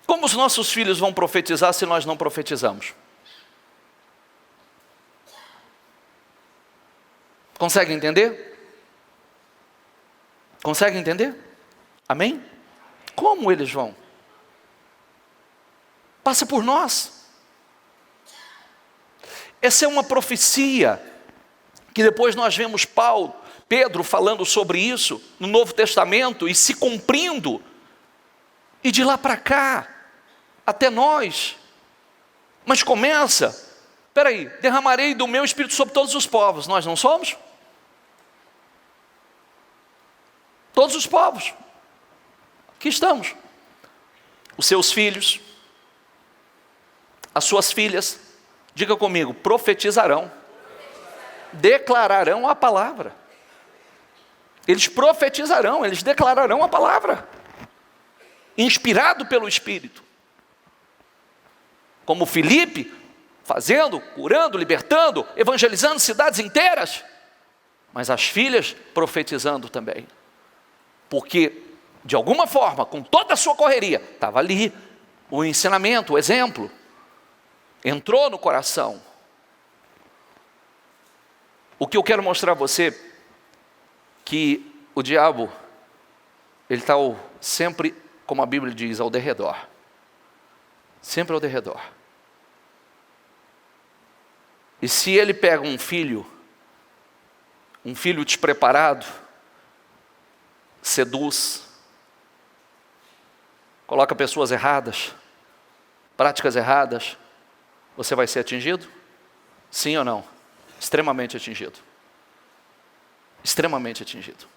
Como os nossos filhos vão profetizar se nós não profetizamos? Consegue entender? Consegue entender? Amém? Como eles vão? Passa por nós. Essa é uma profecia que depois nós vemos Pedro falando sobre isso no Novo Testamento e se cumprindo. E de lá para cá, até nós. Mas começa, espera aí, derramarei do meu espírito sobre todos os povos. Nós não somos? Todos os povos. Aqui estamos. Os seus filhos, as suas filhas, diga comigo, profetizarão, declararão a palavra. Eles profetizarão, eles declararão a palavra, inspirado pelo Espírito. Como Filipe, fazendo, curando, libertando, evangelizando cidades inteiras, mas as filhas profetizando também. Porque, de alguma forma, com toda a sua correria, estava ali o ensinamento, o exemplo, entrou no coração. O que eu quero mostrar a você, que o diabo, ele está sempre, como a Bíblia diz, ao derredor. Sempre ao derredor. E se ele pega um filho despreparado, seduz, coloca pessoas erradas, práticas erradas, você vai ser atingido? Sim ou não? Extremamente atingido. Extremamente atingido.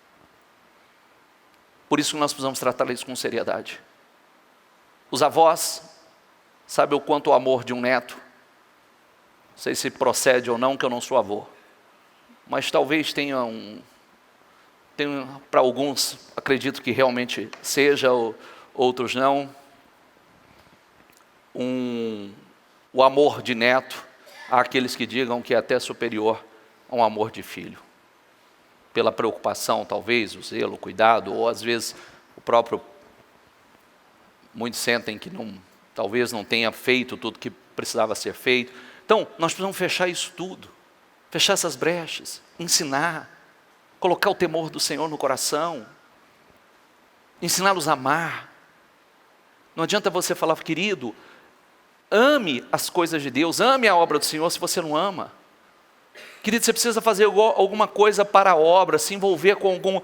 Por isso que nós precisamos tratar isso com seriedade. Os avós, sabe o quanto o amor de um neto, não sei se procede ou não, que eu não sou avô, mas talvez tenha para alguns, acredito que realmente seja, outros não, o amor de neto, há aqueles que digam que é até superior a um amor de filho, pela preocupação talvez, o zelo, o cuidado, ou às vezes o próprio, muitos sentem que talvez não tenha feito tudo que precisava ser feito. Então, nós precisamos fechar isso tudo, fechar essas brechas, ensinar, colocar o temor do Senhor no coração, ensiná-los a amar. Não adianta você falar, querido, ame as coisas de Deus, ame a obra do Senhor se você não ama. Querido, você precisa fazer alguma coisa para a obra, se envolver com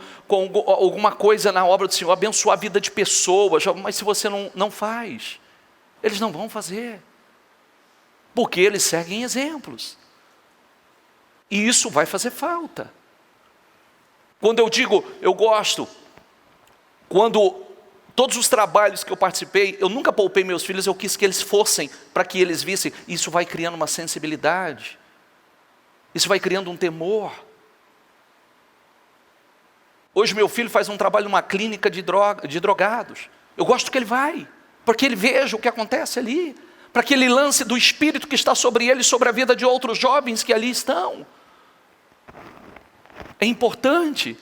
alguma coisa na obra do Senhor, abençoar a vida de pessoas, mas se você não faz, eles não vão fazer, porque eles seguem exemplos, e isso vai fazer falta. Quando eu digo, eu gosto, quando todos os trabalhos que eu participei, eu nunca poupei meus filhos, eu quis que eles fossem, para que eles vissem, isso vai criando uma sensibilidade, isso vai criando um temor. Hoje meu filho faz um trabalho numa clínica de drogados, eu gosto que ele vai, porque ele veja o que acontece ali, para que ele lance do Espírito que está sobre ele, sobre a vida de outros jovens que ali estão. É importante.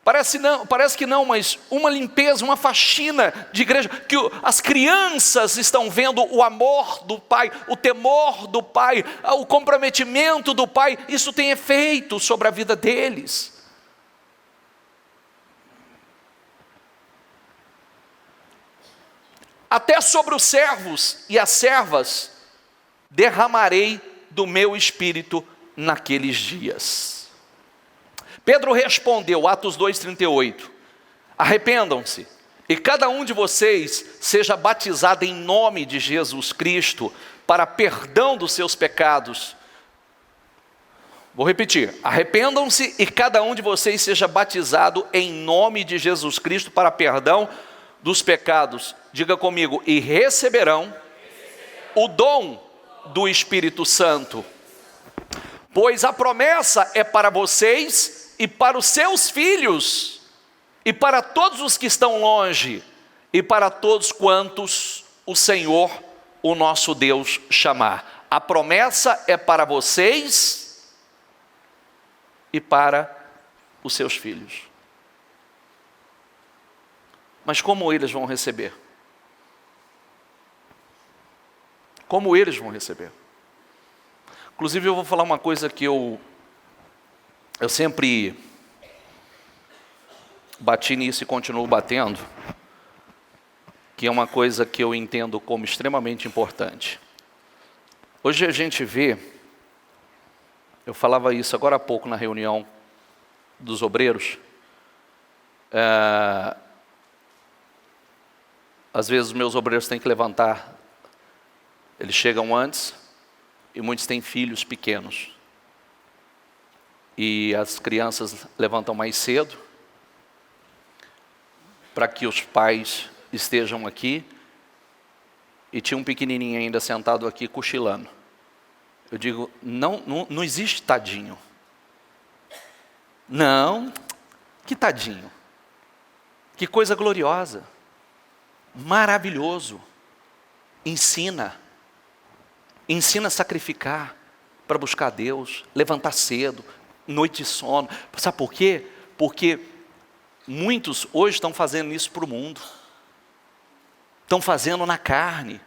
Parece que não, mas uma limpeza, uma faxina de igreja, que as crianças estão vendo o amor do Pai, o temor do Pai, o comprometimento do Pai, isso tem efeito sobre a vida deles. Até sobre os servos e as servas derramarei do meu espírito naqueles dias. Pedro respondeu, Atos 2,38, arrependam-se, e cada um de vocês seja batizado em nome de Jesus Cristo, para perdão dos seus pecados. Vou repetir, arrependam-se e cada um de vocês seja batizado em nome de Jesus Cristo, para perdão dos pecados. Diga comigo, e receberão o dom do Espírito Santo, pois a promessa é para vocês e para os seus filhos, e para todos os que estão longe, e para todos quantos o Senhor, o nosso Deus, chamar. A promessa é para vocês e para os seus filhos. Mas como eles vão receber? Como eles vão receber? Inclusive eu vou falar uma coisa que eu sempre bati nisso e continuo batendo, que é uma coisa que eu entendo como extremamente importante. Hoje a gente vê, eu falava isso agora há pouco na reunião dos obreiros, às vezes os meus obreiros têm que levantar, eles chegam antes, e muitos têm filhos pequenos, e as crianças levantam mais cedo, para que os pais estejam aqui, e tinha um pequenininho ainda sentado aqui cochilando. Eu digo, não existe tadinho. Não, que tadinho. Que coisa gloriosa, maravilhoso. Ensina a sacrificar para buscar a Deus, levantar cedo, noite de sono. Sabe por quê? Porque muitos hoje estão fazendo isso para o mundo, estão fazendo na carne.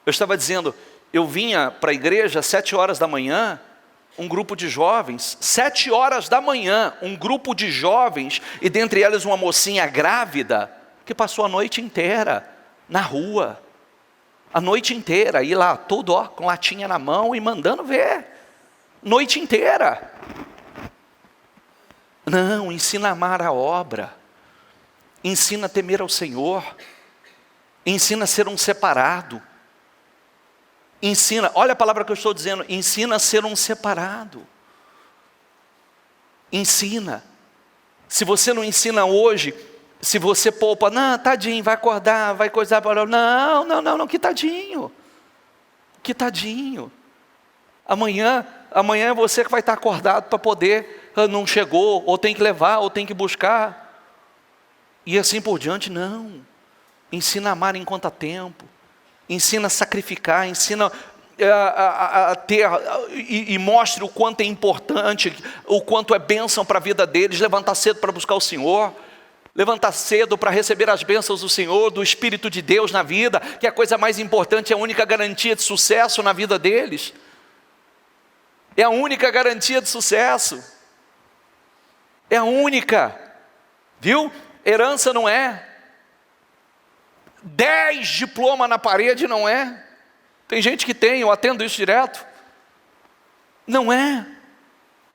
Eu estava dizendo, eu vinha para a igreja às 7 horas da manhã, um grupo de jovens, 7 horas da manhã, um grupo de jovens, e dentre elas uma mocinha grávida, que passou a noite inteira na rua, a noite inteira, e lá todo com latinha na mão e mandando ver, noite inteira. Não, ensina a amar a obra, ensina a temer ao Senhor, ensina a ser um separado, ensina, olha a palavra que eu estou dizendo, ensina a ser um separado, ensina. Se você não ensina hoje, se você poupa, não, tadinho, vai acordar, vai coisar, não, que tadinho, amanhã é você que vai estar acordado para poder, não chegou, ou tem que levar, ou tem que buscar, e assim por diante. Não, ensina a amar enquanto há tempo, ensina a sacrificar, ensina a ter, e mostre o quanto é importante, o quanto é bênção para a vida deles, levantar cedo para buscar o Senhor, levantar cedo para receber as bênçãos do Senhor, do Espírito de Deus na vida, que é a coisa mais importante, é a única garantia de sucesso na vida deles, é a única garantia de sucesso, é a única, viu? Herança não é, 10 diplomas na parede não é, tem gente que tem, eu atendo isso direto, não é.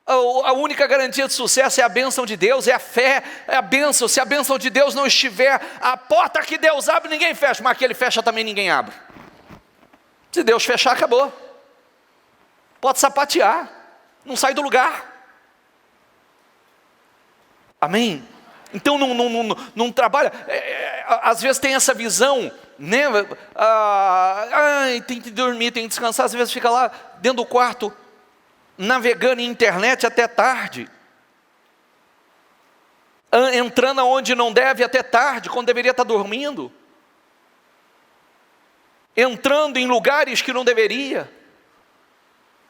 A única garantia de sucesso é a bênção de Deus, é a fé, é a bênção. Se a bênção de Deus não estiver, a porta que Deus abre ninguém fecha, mas que Ele fecha também ninguém abre. Se Deus fechar, acabou, pode sapatear, não sai do lugar, amém? Então não trabalha, às vezes tem essa visão, né? Tem que dormir, tem que descansar, às vezes fica lá dentro do quarto, navegando em internet até tarde, entrando aonde não deve até tarde, quando deveria estar dormindo, entrando em lugares que não deveria.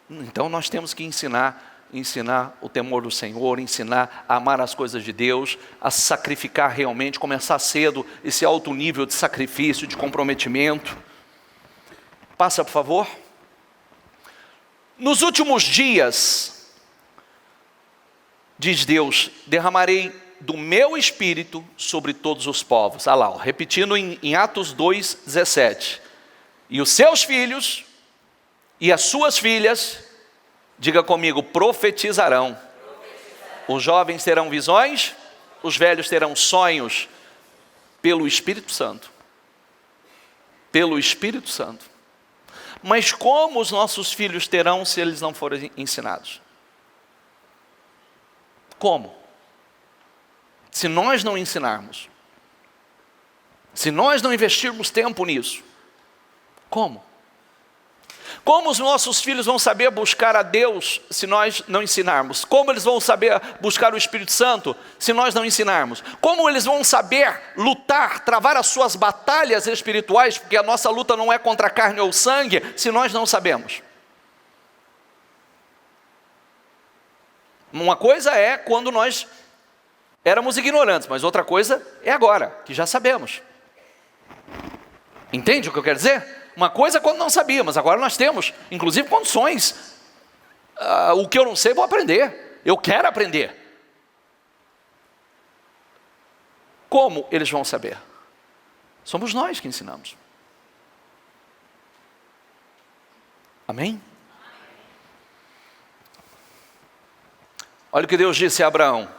Então nós temos que ensinar o temor do Senhor, ensinar a amar as coisas de Deus, a sacrificar realmente, começar cedo esse alto nível de sacrifício, de comprometimento. Passa, por favor. Nos últimos dias, diz Deus, derramarei do meu Espírito sobre todos os povos. Olha lá, repetindo em Atos 2:17. E os seus filhos e as suas filhas, diga comigo, profetizarão. Os jovens terão visões, os velhos terão sonhos, pelo Espírito Santo. Pelo Espírito Santo. Mas como os nossos filhos terão se eles não forem ensinados? Como? Se nós não ensinarmos, se nós não investirmos tempo nisso, como? Como os nossos filhos vão saber buscar a Deus se nós não ensinarmos? Como eles vão saber buscar o Espírito Santo se nós não ensinarmos? Como eles vão saber lutar, travar as suas batalhas espirituais, porque a nossa luta não é contra a carne ou sangue, se nós não sabemos? Uma coisa é quando nós éramos ignorantes, mas outra coisa é agora, que já sabemos. Entende o que eu quero dizer? Uma coisa é quando não sabíamos, agora nós temos, inclusive, condições. O que eu não sei, vou aprender. Eu quero aprender. Como eles vão saber? Somos nós que ensinamos. Amém? Olha o que Deus disse a Abraão.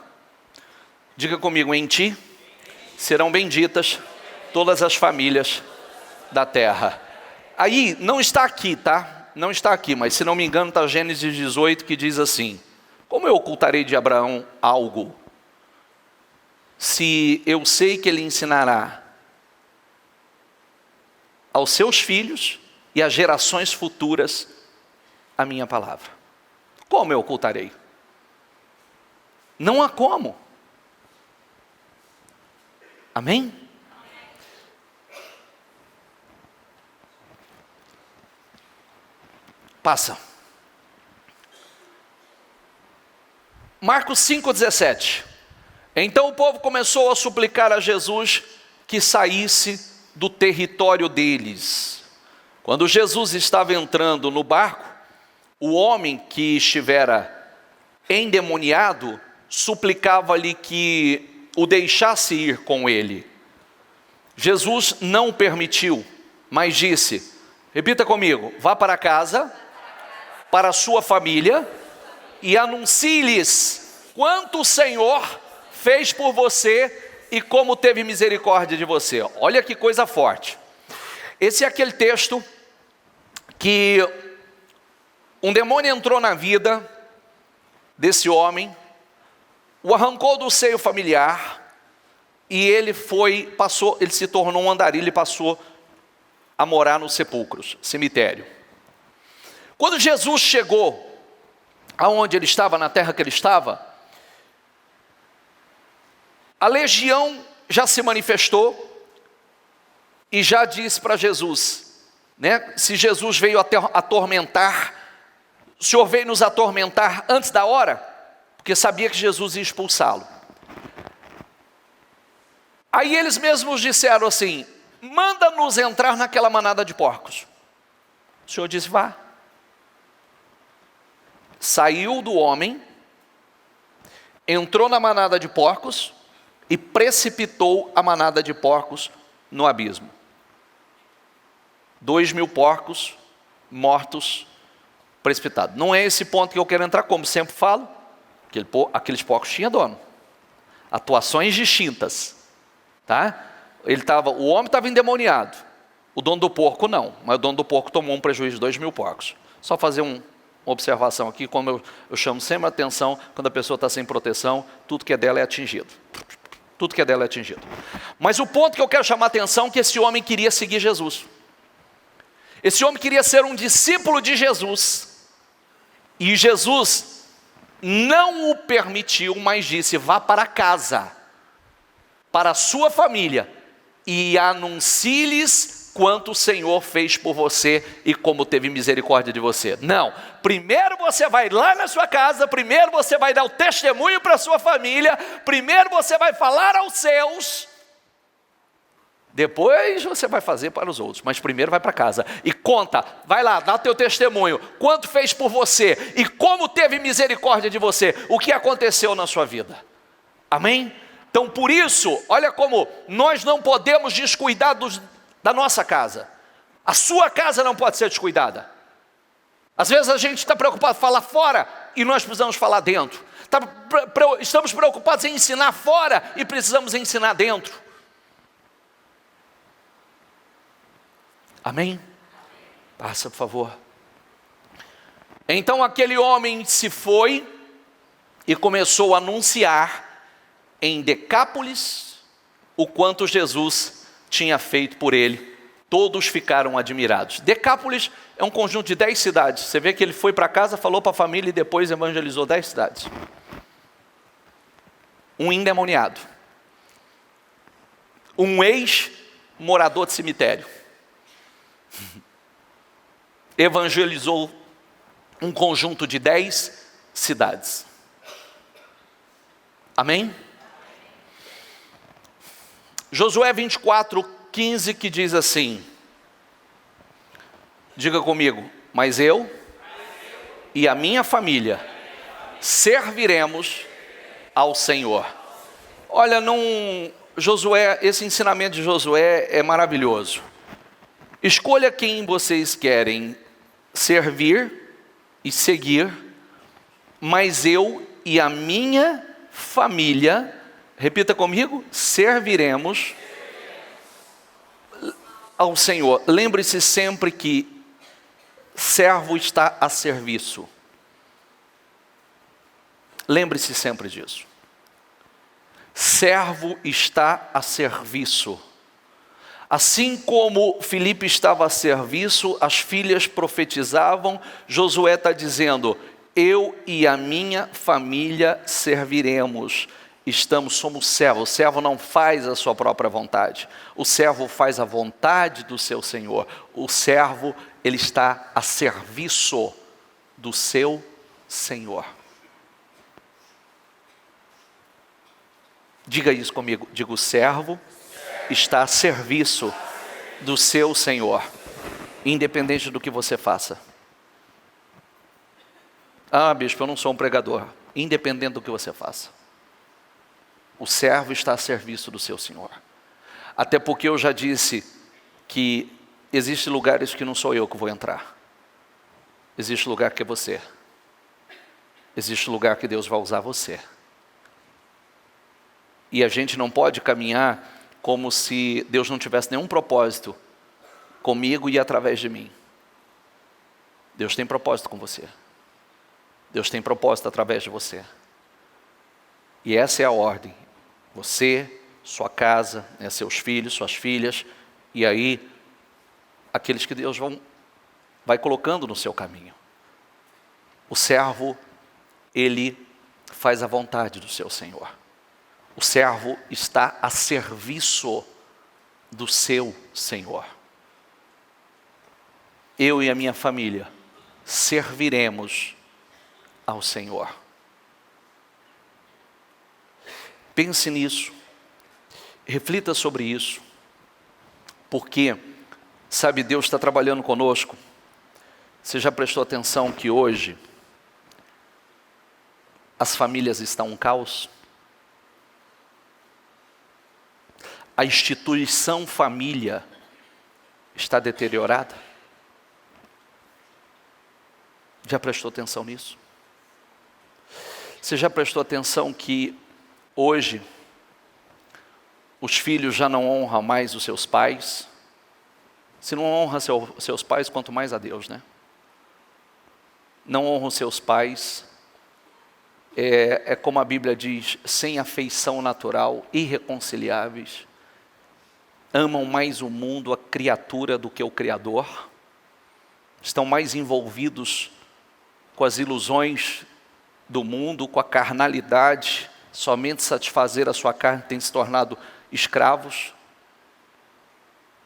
Diga comigo, em ti serão benditas todas as famílias da terra. Aí, não está aqui, tá? Não está aqui, mas se não me engano está Gênesis 18 que diz assim: como eu ocultarei de Abraão algo se eu sei que ele ensinará aos seus filhos e às gerações futuras a minha palavra? Como eu ocultarei? Não há como. Amém? Passa. Marcos 5,17. Então o povo começou a suplicar a Jesus que saísse do território deles. Quando Jesus estava entrando no barco, o homem que estivera endemoniado suplicava-lhe que o deixasse ir com ele. Jesus não permitiu, mas disse, repita comigo, vá para casa, para a sua família, e anuncie-lhes quanto o Senhor fez por você e como teve misericórdia de você. Olha que coisa forte. Esse é aquele texto que um demônio entrou na vida desse homem, o arrancou do seio familiar e ele se tornou um andarilho e passou a morar nos sepulcros, cemitério. Quando Jesus chegou aonde ele estava, na terra que ele estava, a legião já se manifestou e já disse para Jesus, né? Se Jesus veio atormentar, o Senhor veio nos atormentar antes da hora, porque sabia que Jesus ia expulsá-lo. Aí eles mesmos disseram assim, manda-nos entrar naquela manada de porcos. O Senhor disse, vá. Saiu do homem, entrou na manada de porcos e precipitou a manada de porcos no abismo. 2.000 porcos mortos, precipitados. Não é esse ponto que eu quero entrar, como sempre falo, aqueles porcos tinham dono. Atuações distintas, tá? O homem estava endemoniado, o dono do porco não, mas o dono do porco tomou um prejuízo de 2.000 porcos. Só fazer uma observação aqui, como eu chamo sempre a atenção, quando a pessoa está sem proteção, tudo que é dela é atingido. Tudo que é dela é atingido. Mas o ponto que eu quero chamar a atenção é que esse homem queria seguir Jesus. Esse homem queria ser um discípulo de Jesus. E Jesus não o permitiu, mas disse, vá para casa, para a sua família, e anuncie-lhes quanto o Senhor fez por você e como teve misericórdia de você. Não, primeiro você vai lá na sua casa, primeiro você vai dar o testemunho para a sua família, primeiro você vai falar aos seus, depois você vai fazer para os outros, mas primeiro vai para casa e conta, vai lá, dá o teu testemunho, quanto fez por você e como teve misericórdia de você, o que aconteceu na sua vida. Amém? Então por isso, olha como nós não podemos descuidar da nossa casa. A sua casa não pode ser descuidada. Às vezes a gente está preocupado em falar fora e nós precisamos falar dentro. Estamos preocupados em ensinar fora e precisamos ensinar dentro. Amém? Passa, por favor. Então aquele homem se foi e começou a anunciar em Decápolis o quanto Jesus tinha feito por ele. Todos ficaram admirados. Decápolis é um conjunto de 10 cidades. Você vê que ele foi para casa, falou para a família e depois evangelizou 10 cidades. Um endemoniado. Um ex-morador de cemitério. Evangelizou um conjunto de 10 cidades. Amém? Josué 24:15 que diz assim, diga comigo, mas eu e a minha família serviremos ao Senhor. Olha, Josué, esse ensinamento de Josué é maravilhoso. Escolha quem vocês querem servir e seguir, mas eu e a minha família, repita comigo, serviremos ao Senhor. Lembre-se sempre que servo está a serviço. Lembre-se sempre disso. servo está a serviço. Assim como Filipe estava a serviço, as filhas profetizavam, Josué está dizendo, eu e a minha família serviremos. Somos servos. O servo não faz a sua própria vontade. O servo faz a vontade do seu Senhor. O servo, ele está a serviço do seu Senhor. Diga isso comigo. Diga, o servo está a serviço do seu Senhor, independente do que você faça. Ah, bispo, eu não sou um pregador. Independente do que você faça. O servo está a serviço do seu Senhor. Até porque eu já disse que existem lugares que não sou eu que vou entrar. Existe lugar que é você. Existe lugar que Deus vai usar você. E a gente não pode caminhar como se Deus não tivesse nenhum propósito comigo e através de mim. Deus tem propósito com você. Deus tem propósito através de você. E essa é a ordem. Você, sua casa, seus filhos, suas filhas, e aí aqueles que Deus vai colocando no seu caminho. O servo, ele faz a vontade do seu Senhor. O servo está a serviço do seu Senhor. Eu e a minha família serviremos ao Senhor. Pense nisso, reflita sobre isso, porque, sabe, Deus está trabalhando conosco. Você já prestou atenção que hoje as famílias estão um caos? A instituição família está deteriorada? Já prestou atenção nisso? Você já prestou atenção que hoje os filhos já não honram mais os seus pais? Se não honra seus pais, quanto mais a Deus, né? Não honram seus pais, é como a Bíblia diz, sem afeição natural, irreconciliáveis. Amam mais o mundo, a criatura, do que o Criador. Estão mais envolvidos com as ilusões do mundo, com a carnalidade. Somente satisfazer a sua carne tem se tornado escravos.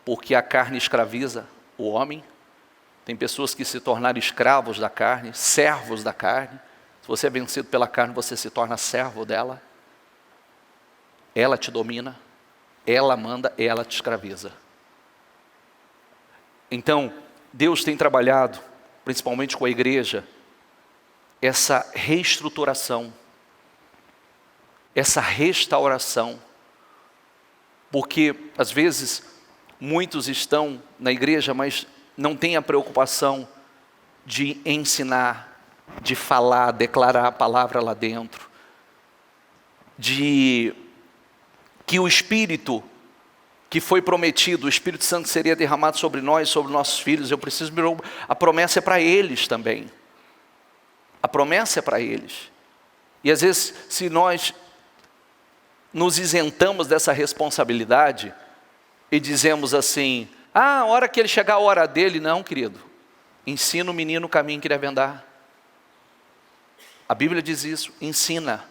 Porque a carne escraviza o homem. Tem pessoas que se tornaram escravos da carne, servos da carne. Se você é vencido pela carne, você se torna servo dela. Ela te domina. Ela manda, ela te escraviza. Então, Deus tem trabalhado, principalmente com a igreja, essa reestruturação, essa restauração. Porque, às vezes, muitos estão na igreja, mas não têm a preocupação de ensinar, de falar, declarar a palavra lá dentro, de que o Espírito que foi prometido, o Espírito Santo seria derramado sobre nós, sobre nossos filhos. A promessa é para eles também. A promessa é para eles. E às vezes, se nós nos isentamos dessa responsabilidade e dizemos assim, a hora que ele chegar a hora dele, não, querido, ensina o menino o caminho que deve andar. A Bíblia diz isso, ensina,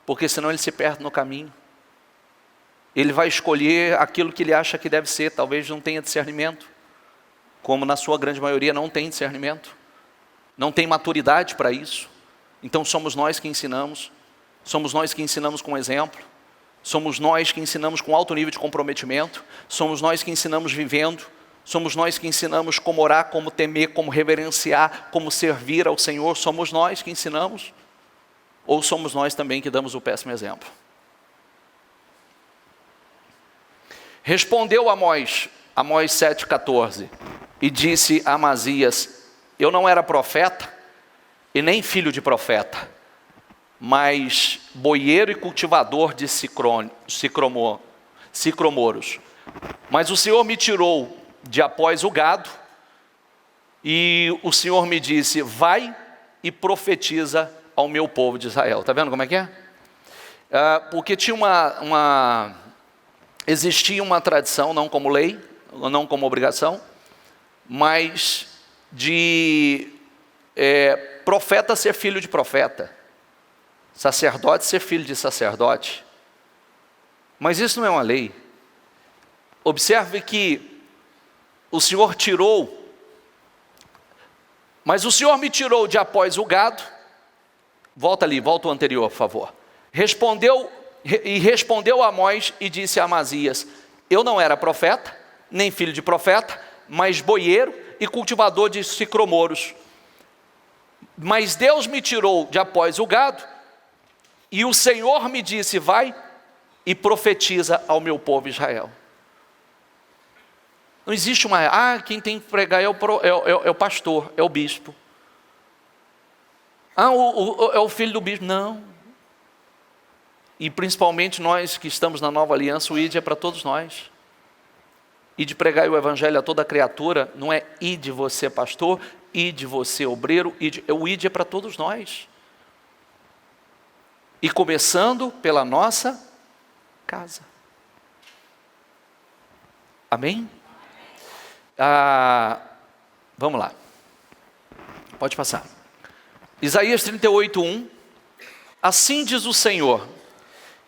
porque senão ele se perde no caminho. Ele vai escolher aquilo que ele acha que deve ser, talvez não tenha discernimento, como na sua grande maioria não tem discernimento, não tem maturidade para isso. Então somos nós que ensinamos, somos nós que ensinamos com exemplo, somos nós que ensinamos com alto nível de comprometimento, somos nós que ensinamos vivendo, somos nós que ensinamos como orar, como temer, como reverenciar, como servir ao Senhor. Somos nós que ensinamos, ou somos nós também que damos o péssimo exemplo? Respondeu Amós 7,14, e disse a Amazias, eu não era profeta, e nem filho de profeta, mas boieiro e cultivador de sicromoros. Mas o Senhor me tirou de após o gado, e o Senhor me disse, vai e profetiza ao meu povo de Israel. Está vendo como é que é? Porque tinha existia uma tradição, não como lei, não como obrigação, mas de profeta ser filho de profeta, sacerdote ser filho de sacerdote. Mas isso não é uma lei. Observe que o Senhor tirou, mas o Senhor me tirou de após o gado. Volta o anterior, por favor. Respondeu Amós e disse a Amazias: eu não era profeta, nem filho de profeta, mas boieiro e cultivador de sicromoros. Mas Deus me tirou de após o gado, e o Senhor me disse: vai e profetiza ao meu povo Israel. Não existe quem tem que pregar é o pastor, é o bispo. É o filho do bispo. Não. E principalmente nós que estamos na nova aliança, o ide é para todos nós. Ide pregar o evangelho a toda criatura, não é ide você pastor, ide você obreiro, o ide é para todos nós. E começando pela nossa casa. Amém? Vamos lá. Pode passar. Isaías 38:1. Assim diz o Senhor.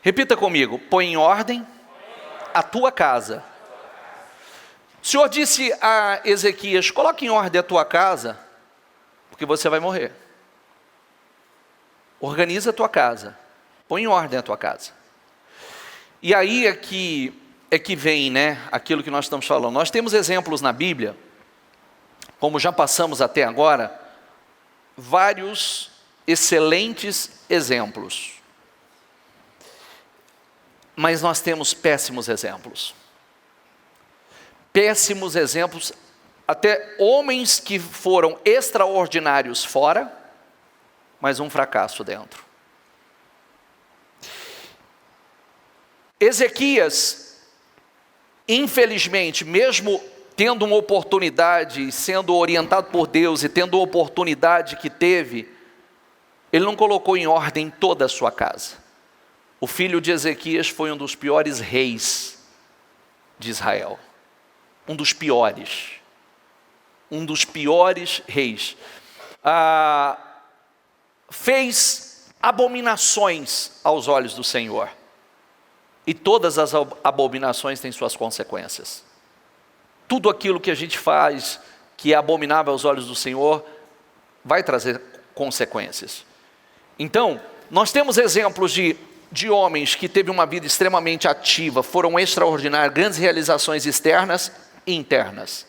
Repita comigo: põe em ordem a tua casa. O Senhor disse a Ezequias: coloque em ordem a tua casa, porque você vai morrer. Organiza a tua casa, põe em ordem a tua casa. E aí é que vem, aquilo que nós estamos falando. Nós temos exemplos na Bíblia, como já passamos até agora, vários excelentes exemplos. Mas nós temos péssimos exemplos. Péssimos exemplos, até homens que foram extraordinários fora, mas um fracasso dentro. Ezequias, infelizmente, mesmo tendo uma oportunidade, sendo orientado por Deus e tendo a oportunidade que teve, ele não colocou em ordem toda a sua casa. O filho de Ezequias foi um dos piores reis de Israel. Um dos piores reis. Fez abominações aos olhos do Senhor. E todas as abominações têm suas consequências. Tudo aquilo que a gente faz que é abominável aos olhos do Senhor vai trazer consequências. Então, nós temos exemplos de homens que teve uma vida extremamente ativa, foram extraordinários, grandes realizações externas e internas.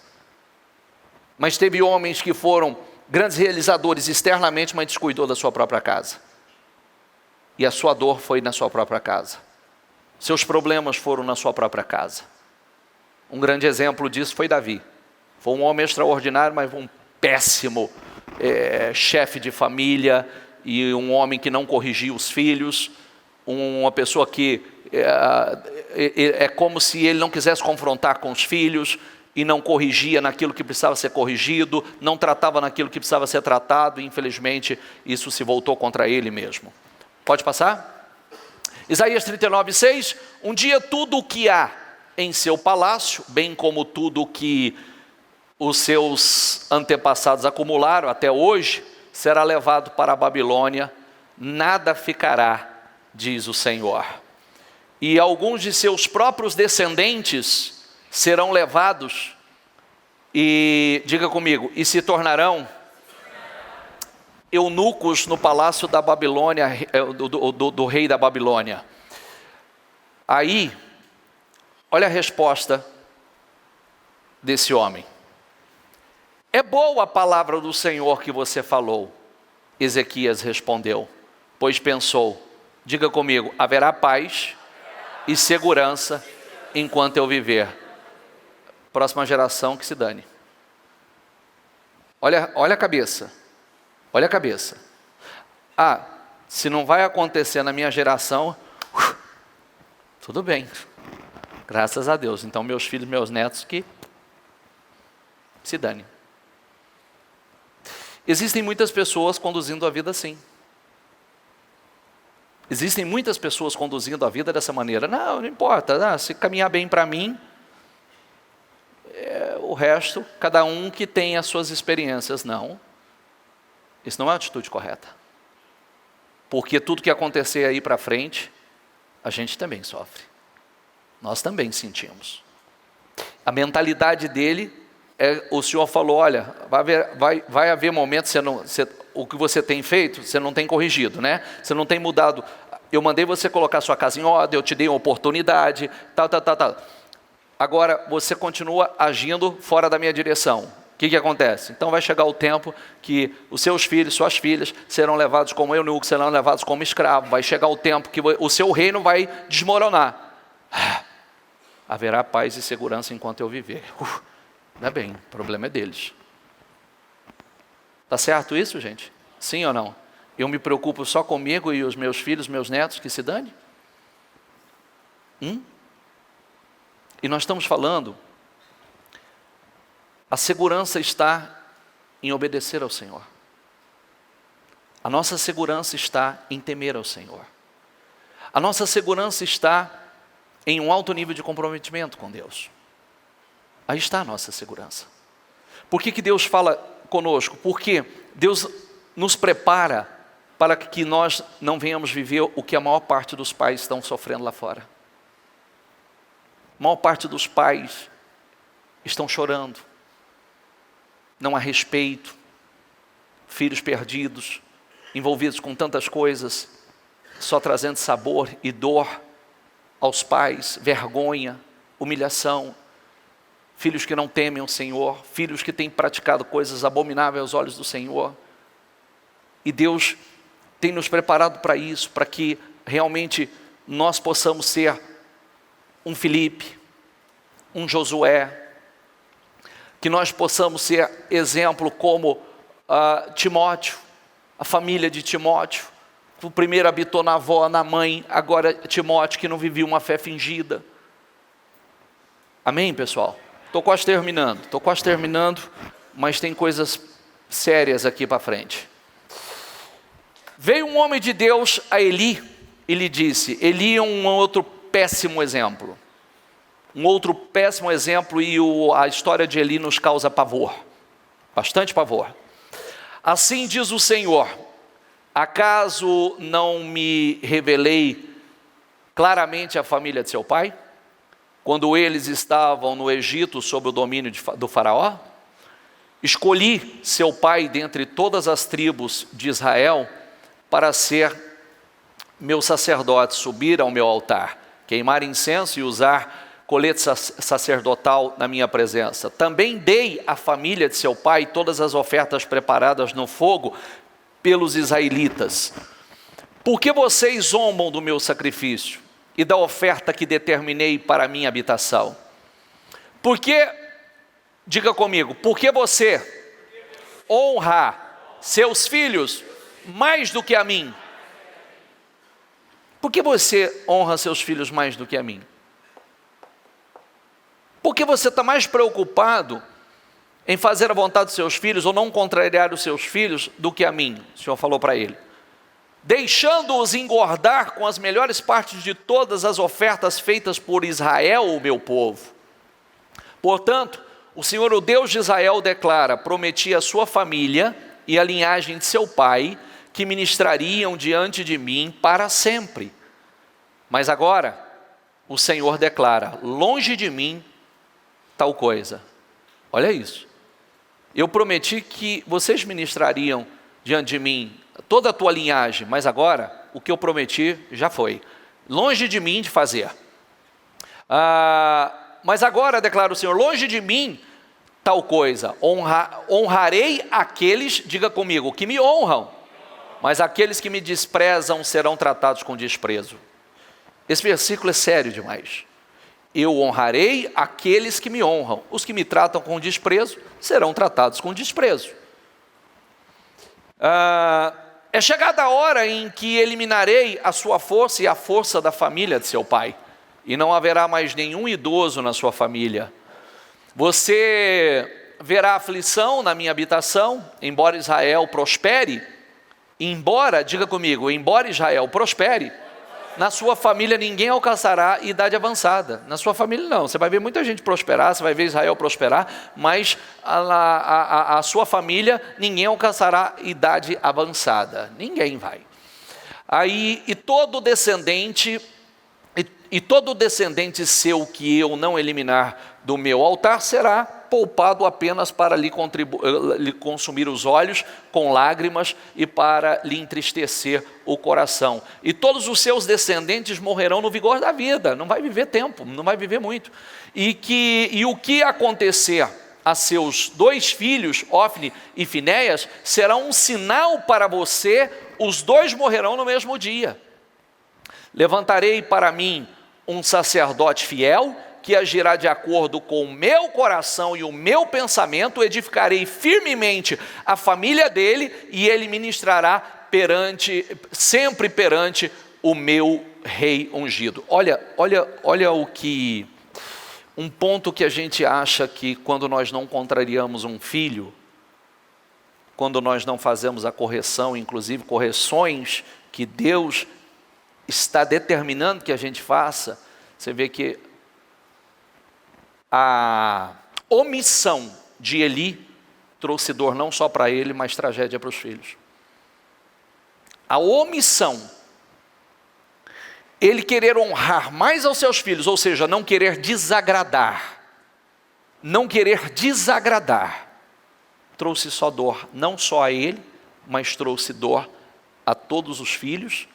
Mas teve homens que foram grandes realizadores externamente, mas descuidou da sua própria casa. E a sua dor foi na sua própria casa. Seus problemas foram na sua própria casa. Um grande exemplo disso foi Davi. Foi um homem extraordinário, mas um péssimo chefe de família, e um homem que não corrigia os filhos, uma pessoa que é como se ele não quisesse confrontar com os filhos, e não corrigia naquilo que precisava ser corrigido, não tratava naquilo que precisava ser tratado, e infelizmente isso se voltou contra ele mesmo. Pode passar? Isaías 39:6, um dia tudo o que há em seu palácio, bem como tudo o que os seus antepassados acumularam até hoje, será levado para a Babilônia, nada ficará, diz o Senhor. E alguns de seus próprios descendentes serão levados, e diga comigo, e se tornarão eunucos no palácio da Babilônia, do rei da Babilônia. Aí, olha a resposta desse homem. É boa a palavra do Senhor que você falou. Ezequias respondeu, pois pensou, diga comigo, haverá paz e segurança enquanto eu viver. Próxima geração que se dane. Olha a cabeça. Olha a cabeça. Se não vai acontecer na minha geração, tudo bem. Graças a Deus. Então meus filhos, meus netos que se dane. Existem muitas pessoas conduzindo a vida assim. Existem muitas pessoas conduzindo a vida dessa maneira. Não importa, se caminhar bem para mim, o resto, cada um que tem as suas experiências. Não, isso não é uma atitude correta. Porque tudo que acontecer aí para frente, a gente também sofre. Nós também sentimos. A mentalidade dele, o Senhor falou, olha, vai haver momentos, o que você tem feito, você não tem corrigido, né? Você não tem mudado. Eu mandei você colocar sua casa em ordem, eu te dei uma oportunidade, tal. Agora, você continua agindo fora da minha direção. O que acontece? Então vai chegar o tempo que os seus filhos, suas filhas, serão levados como eunucos, serão levados como escravos. Vai chegar o tempo que o seu reino vai desmoronar. Haverá paz e segurança enquanto eu viver. Ainda bem, o problema é deles. Está certo isso, gente? Sim ou não? Eu me preocupo só comigo e os meus filhos, meus netos, que se dane? E nós estamos falando, a segurança está em obedecer ao Senhor. A nossa segurança está em temer ao Senhor. A nossa segurança está em um alto nível de comprometimento com Deus. Aí está a nossa segurança. Por que Deus fala conosco? Porque Deus nos prepara para que nós não venhamos viver o que a maior parte dos pais estão sofrendo lá fora. A maior parte dos pais estão chorando. Não há respeito. Filhos perdidos, envolvidos com tantas coisas, só trazendo sabor e dor aos pais, vergonha, humilhação. Filhos que não temem o Senhor, filhos que têm praticado coisas abomináveis aos olhos do Senhor. E Deus tem nos preparado para isso, para que realmente nós possamos ser um Filipe, um Josué, que nós possamos ser exemplo como Timóteo, a família de Timóteo. O primeiro habitou na avó, na mãe, agora Timóteo, que não vivia uma fé fingida. Amém, pessoal? Estou quase terminando, mas tem coisas sérias aqui para frente. Veio um homem de Deus a Eli e lhe disse, Eli é um outro péssimo exemplo. Um outro péssimo exemplo, e a história de Eli nos causa pavor, bastante pavor. Assim diz o Senhor, acaso não me revelei claramente à família de seu pai, quando eles estavam no Egito sob o domínio do faraó? Escolhi seu pai dentre todas as tribos de Israel para ser meu sacerdote, subir ao meu altar, queimar incenso e usar colete sacerdotal na minha presença. Também dei à família de seu pai todas as ofertas preparadas no fogo pelos israelitas. Por que vocês zombam do meu sacrifício e da oferta que determinei para a minha habitação? Porque, diga comigo, por que você honra seus filhos mais do que a mim? Por que você honra seus filhos mais do que a mim? Porque você está mais preocupado em fazer a vontade dos seus filhos ou não contrariar os seus filhos do que a mim, o Senhor falou para ele. Deixando-os engordar com as melhores partes de todas as ofertas feitas por Israel, o meu povo. Portanto, o Senhor, o Deus de Israel, declara, prometi à sua família e à linhagem de seu pai, que ministrariam diante de mim para sempre. Mas agora, o Senhor declara, longe de mim tal coisa. Olha isso. Eu prometi que vocês ministrariam diante de mim toda a tua linhagem, mas agora o que eu prometi já foi. Longe de mim de fazer. Mas agora, declara o Senhor, longe de mim tal coisa. Honrarei aqueles, diga comigo, que me honram, mas aqueles que me desprezam serão tratados com desprezo. Esse versículo é sério demais. Eu honrarei aqueles que me honram. Os que me tratam com desprezo serão tratados com desprezo. É chegada a hora em que eliminarei a sua força e a força da família de seu pai, e não haverá mais nenhum idoso na sua família. Você verá aflição na minha habitação, embora Israel prospere, Embora, diga comigo, embora Israel prospere, na sua família ninguém alcançará idade avançada. Na sua família não, você vai ver muita gente prosperar, você vai ver Israel prosperar, mas a sua família ninguém alcançará idade avançada. Ninguém vai. Aí, e todo descendente seu que eu não eliminar do meu altar será poupado apenas para lhe consumir os olhos com lágrimas e para lhe entristecer o coração. E todos os seus descendentes morrerão no vigor da vida, não vai viver tempo, não vai viver muito. E o que acontecer a seus 2 filhos, Ofni e Finéias, será um sinal para você, os 2 morrerão no mesmo dia. Levantarei para mim um sacerdote fiel, que agirá de acordo com o meu coração e o meu pensamento, edificarei firmemente a família dele, e ele ministrará sempre perante o meu rei ungido. Olha um ponto que a gente acha que quando nós não contrariamos um filho, quando nós não fazemos a correção, inclusive correções que Deus está determinando que a gente faça, você vê que a omissão de Eli trouxe dor não só para ele, mas tragédia para os filhos. A omissão, ele querer honrar mais aos seus filhos, ou seja, não querer desagradar, trouxe só dor, não só a ele, mas trouxe dor a todos os filhos,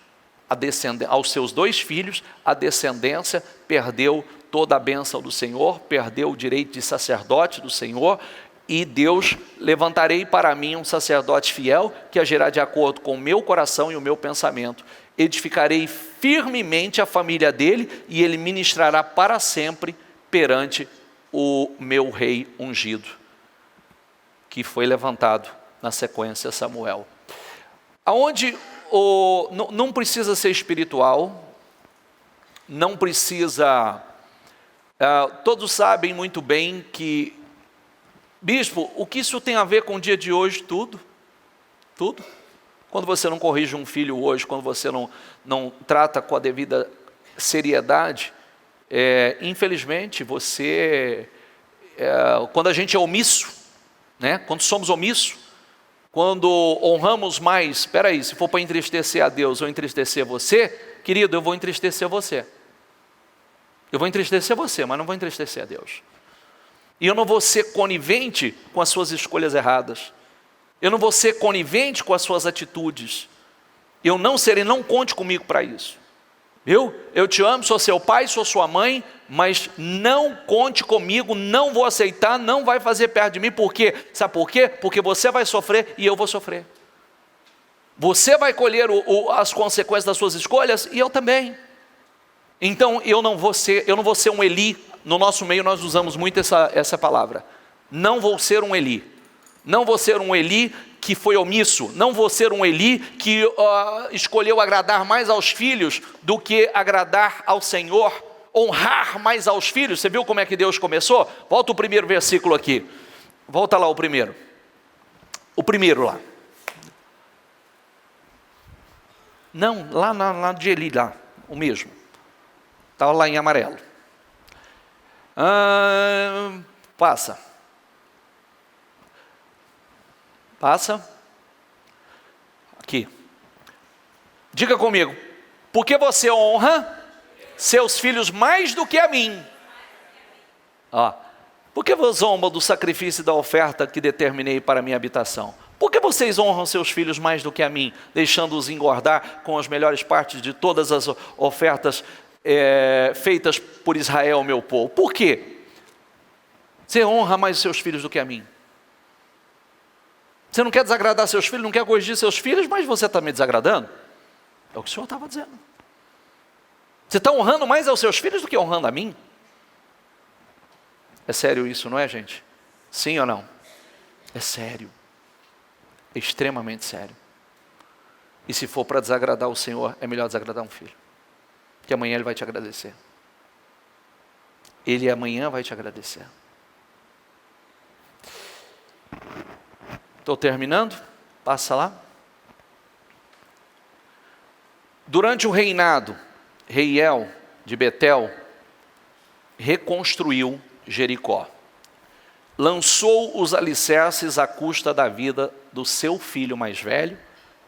aos seus 2 filhos, a descendência perdeu toda a bênção do Senhor, perdeu o direito de sacerdote do Senhor, e Deus: levantarei para mim um sacerdote fiel, que agirá de acordo com o meu coração e o meu pensamento, edificarei firmemente a família dele, e ele ministrará para sempre perante o meu rei ungido, que foi levantado na sequência Samuel. Aonde não precisa ser espiritual, não precisa... todos sabem muito bem que, bispo, o que isso tem a ver com o dia de hoje? Tudo. Quando você não corrige um filho hoje, quando você não trata com a devida seriedade, infelizmente quando a gente é omisso, né? Quando somos omissos, quando honramos mais, espera aí, se for para entristecer a Deus ou entristecer você, querido, eu vou entristecer você. Eu vou entristecer você, mas não vou entristecer a Deus. E eu não vou ser conivente com as suas escolhas erradas. Eu não vou ser conivente com as suas atitudes. Eu não serei, não conte comigo para isso. Viu? Eu te amo, sou seu pai, sou sua mãe, mas não conte comigo, não vou aceitar, não vai fazer perto de mim. Por quê? Sabe por quê? Porque você vai sofrer e eu vou sofrer. Você vai colher as consequências das suas escolhas e eu também. Então eu não vou ser um Eli. No nosso meio nós usamos muito essa palavra. Não vou ser um Eli. Não vou ser um Eli que foi omisso. Não vou ser um Eli que escolheu agradar mais aos filhos do que agradar ao Senhor. Honrar mais aos filhos. Você viu como é que Deus começou? Volta o primeiro versículo aqui. Volta lá o primeiro. O primeiro lá. Não, lá de Eli, lá. O mesmo. Estava lá em amarelo. Passa. Aqui. Diga comigo. Porque você honra seus filhos mais do que a mim. Por que vos honra do sacrifício e da oferta que determinei para a minha habitação? Por que vocês honram seus filhos mais do que a mim, deixando-os engordar com as melhores partes de todas as ofertas feitas por Israel, meu povo? Por quê? Você honra mais seus filhos do que a mim. Você não quer desagradar seus filhos, não quer corrigir seus filhos, mas você está me desagradando? É o que o Senhor estava dizendo. Você está honrando mais aos seus filhos do que honrando a mim? É sério isso, não é, gente? Sim ou não? É sério. É extremamente sério. E se for para desagradar o Senhor, é melhor desagradar um filho. Porque amanhã Ele vai te agradecer. Ele amanhã vai te agradecer. Estou terminando? Passa lá. Durante o reinado, Reiel de Betel reconstruiu Jericó. Lançou os alicerces à custa da vida do seu filho mais velho,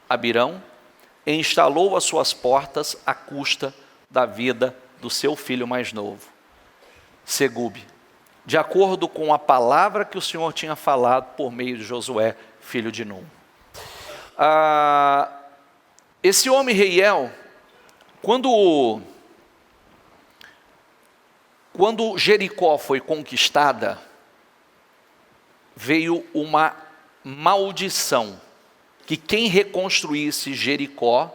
Abirão, e instalou as suas portas à custa da vida do seu filho mais novo, Segube, de acordo com a palavra que o Senhor tinha falado por meio de Josué, filho de Num. Esse homem Reiel, quando Jericó foi conquistada, veio uma maldição, que quem reconstruísse Jericó,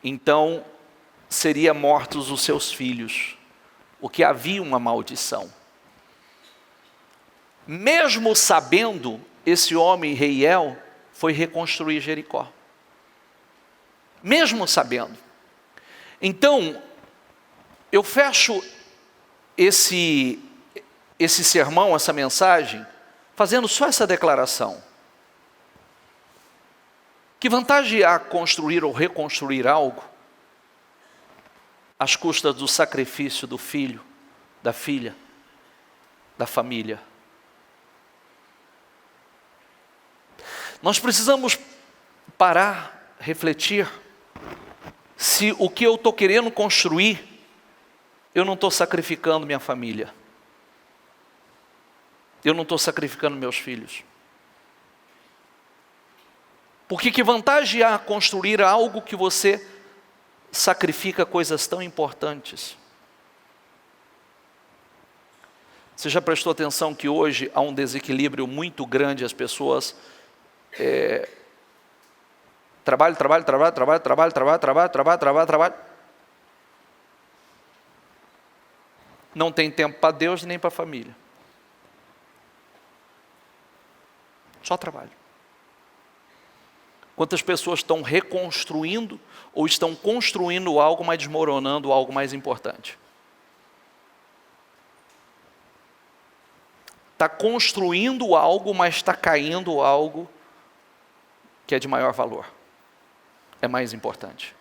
então seria mortos os seus filhos, porque havia uma maldição. Mesmo sabendo, esse homem Reiel foi reconstruir Jericó. Mesmo sabendo. Então, eu fecho esse sermão, essa mensagem, fazendo só essa declaração. Que vantagem há construir ou reconstruir algo às custas do sacrifício do filho, da filha, da família? Nós precisamos parar, refletir, se o que eu estou querendo construir, eu não estou sacrificando minha família. Eu não estou sacrificando meus filhos. Porque que vantagem há construir algo que você sacrifica coisas tão importantes? Você já prestou atenção que hoje há um desequilíbrio muito grande, as pessoas trabalho. Não tem tempo para Deus nem para a família. Só trabalho. Quantas pessoas estão reconstruindo ou estão construindo algo, mas desmoronando algo mais importante? Está construindo algo, mas está caindo algo que é de maior valor. É mais importante.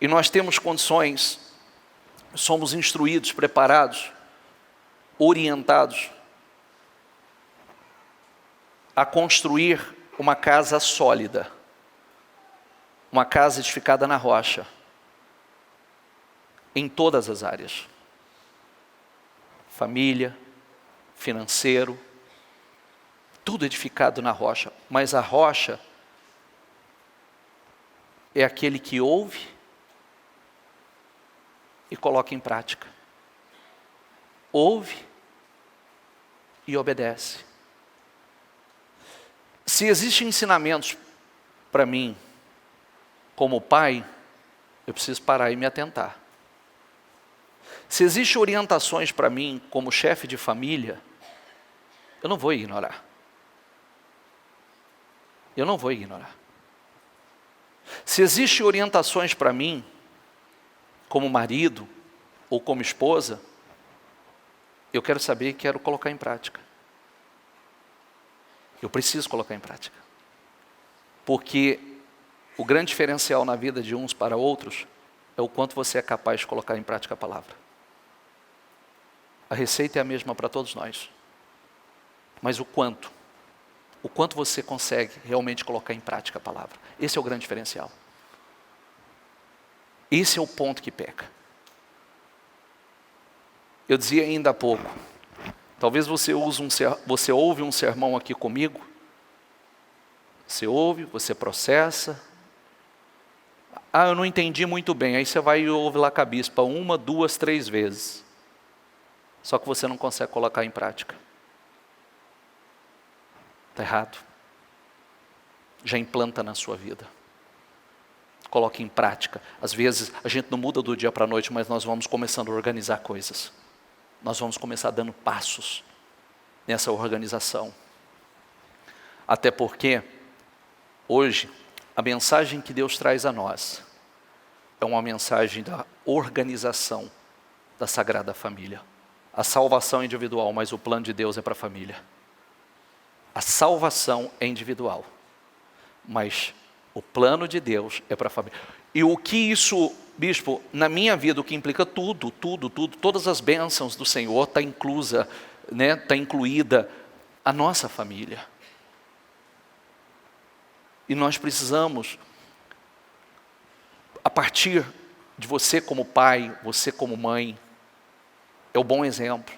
E nós temos condições, somos instruídos, preparados, orientados a construir uma casa sólida, uma casa edificada na rocha, em todas as áreas. Família, financeiro, tudo edificado na rocha. Mas a rocha é aquele que ouve e coloca em prática. Ouve e obedece. Se existem ensinamentos para mim, como pai, eu preciso parar e me atentar. Se existem orientações para mim, como chefe de família, eu não vou ignorar. Eu não vou ignorar. Se existem orientações para mim, como marido ou como esposa, eu quero saber e quero colocar em prática. Eu preciso colocar em prática. Porque o grande diferencial na vida de uns para outros é o quanto você é capaz de colocar em prática a palavra. A receita é a mesma para todos nós. Mas o quanto você consegue realmente colocar em prática a palavra. Esse é o grande diferencial. Esse é o ponto que peca. Eu dizia ainda há pouco, talvez você ouve um sermão aqui comigo, você ouve, você processa, eu não entendi muito bem, aí você vai e ouve lá com a bispa 1, 2, 3 vezes, só que você não consegue colocar em prática. Está errado. Já implanta na sua vida. Coloque em prática. Às vezes a gente não muda do dia para a noite, mas nós vamos começando a organizar coisas. Nós vamos começar dando passos nessa organização. Até porque, hoje, a mensagem que Deus traz a nós é uma mensagem da organização da Sagrada Família. A salvação é individual, mas o plano de Deus é para a família. A salvação é individual, mas O plano de Deus é para a família. E o que isso, bispo, na minha vida, o que implica tudo, todas as bênçãos do Senhor está inclusa, né, está incluída a nossa família. E nós precisamos, a partir de você como pai, você como mãe, é o bom exemplo.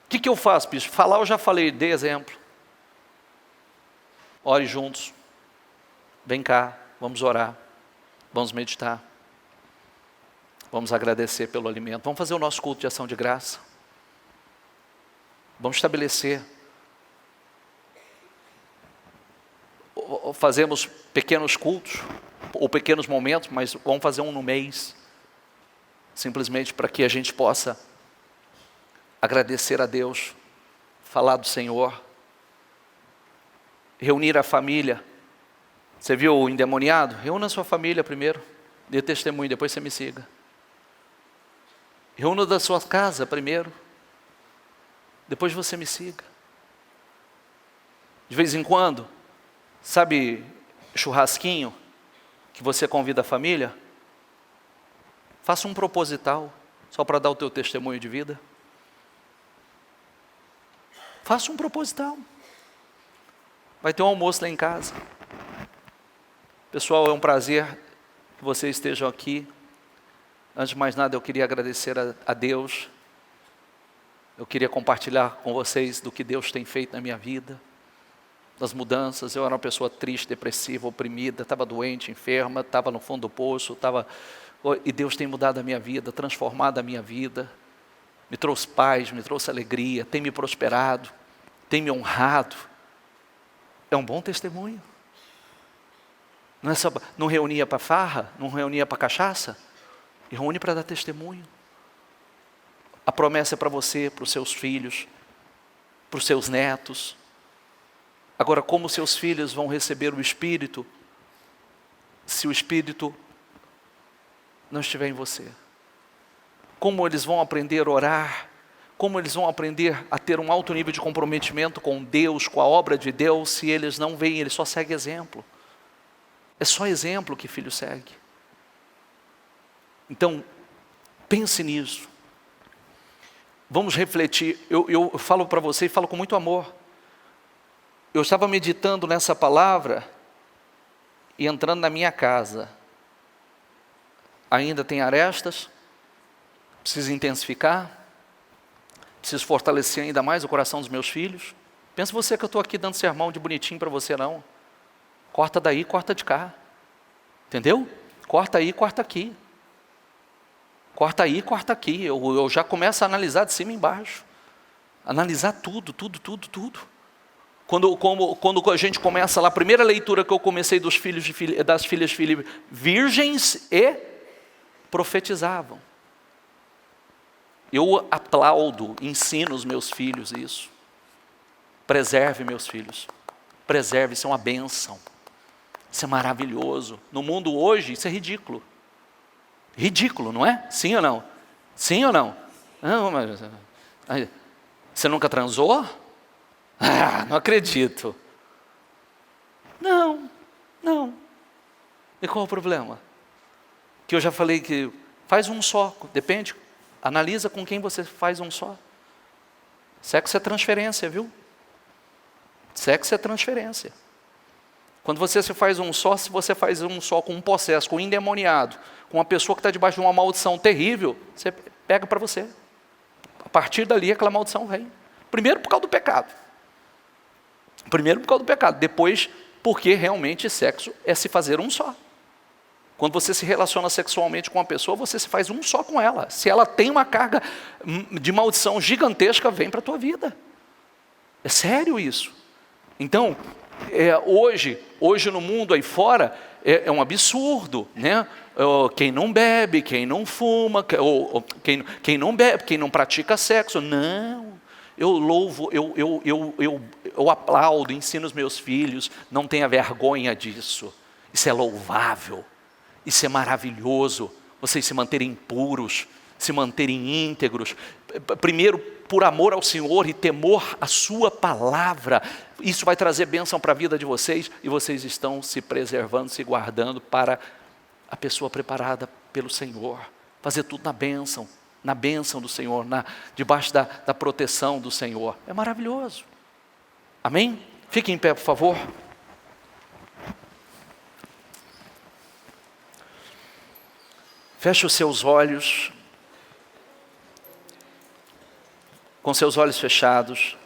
O que eu faço, bispo? Falar eu já falei, dê exemplo. Ore juntos. Vem cá, vamos orar. Vamos meditar. Vamos agradecer pelo alimento. Vamos fazer o nosso culto de ação de graça. Vamos estabelecer. Fazemos pequenos cultos, ou pequenos momentos, mas vamos fazer um no mês. Simplesmente para que a gente possa agradecer a Deus, falar do Senhor, reunir a família. Você viu o endemoniado? Reúna a sua família primeiro, dê testemunho, depois você me siga. Reúna da sua casa primeiro, depois você me siga. De vez em quando, sabe, churrasquinho, que você convida a família? Faça um proposital, só para dar o teu testemunho de vida. Faça um proposital. Vai ter um almoço lá em casa. Pessoal, é um prazer que vocês estejam aqui. Antes de mais nada, eu queria agradecer a Deus. Eu queria compartilhar com vocês do que Deus tem feito na minha vida, das mudanças. Eu era uma pessoa triste, depressiva, oprimida, estava doente, enferma, estava no fundo do poço, e Deus tem mudado a minha vida, transformado a minha vida, me trouxe paz, me trouxe alegria, tem me prosperado, tem me honrado. É um bom testemunho. Não reunia para farra, não reunia para cachaça, e reúne para dar testemunho. A promessa é para você, para os seus filhos, para os seus netos. Agora, como seus filhos vão receber o Espírito, se o Espírito não estiver em você? Como eles vão aprender a orar? Como eles vão aprender a ter um alto nível de comprometimento com Deus, com a obra de Deus, se eles não veem, eles só seguem exemplo? É só exemplo que filho segue. Então, pense nisso. Vamos refletir. Eu falo para você e falo com muito amor. Eu estava meditando nessa palavra e entrando na minha casa. Ainda tem arestas, preciso intensificar, preciso fortalecer ainda mais o coração dos meus filhos. Pensa você que eu estou aqui dando sermão de bonitinho para você, não. Corta daí, corta de cá. Entendeu? Corta aí, corta aqui. Corta aí, corta aqui. Eu já começo a analisar de cima e embaixo. Analisar tudo. Quando a gente começa lá, a primeira leitura que eu comecei das filhas de Filipe, virgens e profetizavam. Eu aplaudo, ensino os meus filhos isso. Preserve meus filhos. Preserve, isso é uma bênção. Isso é maravilhoso. No mundo hoje, isso é ridículo. Ridículo, não é? Sim ou não? Sim ou não? Não, mas você nunca transou? Ah, não acredito. Não. E qual o problema? Que eu já falei que faz um só, depende, analisa com quem você faz um só. Sexo é transferência, viu? Sexo é transferência. Quando você se faz um só, se você faz um só com um possesso, com um endemoniado, com uma pessoa que está debaixo de uma maldição terrível, você pega para você. A partir dali, aquela maldição vem. Primeiro por causa do pecado. Depois, porque realmente sexo é se fazer um só. Quando você se relaciona sexualmente com uma pessoa, você se faz um só com ela. Se ela tem uma carga de maldição gigantesca, vem para a tua vida. É sério isso. Então, hoje no mundo aí fora, é um absurdo, né? Quem não bebe, quem não fuma, quem não bebe, quem não pratica sexo. Não, eu louvo, eu aplaudo, ensino os meus filhos, não tenha vergonha disso. Isso é louvável, isso é maravilhoso, vocês se manterem puros, se manterem íntegros. Primeiro, por amor ao Senhor e temor à sua palavra. Isso vai trazer bênção para a vida de vocês, e vocês estão se preservando, se guardando para a pessoa preparada pelo Senhor. Fazer tudo na bênção do Senhor, debaixo da proteção do Senhor. É maravilhoso. Amém? Fique em pé, por favor. Feche os seus olhos. Com seus olhos fechados.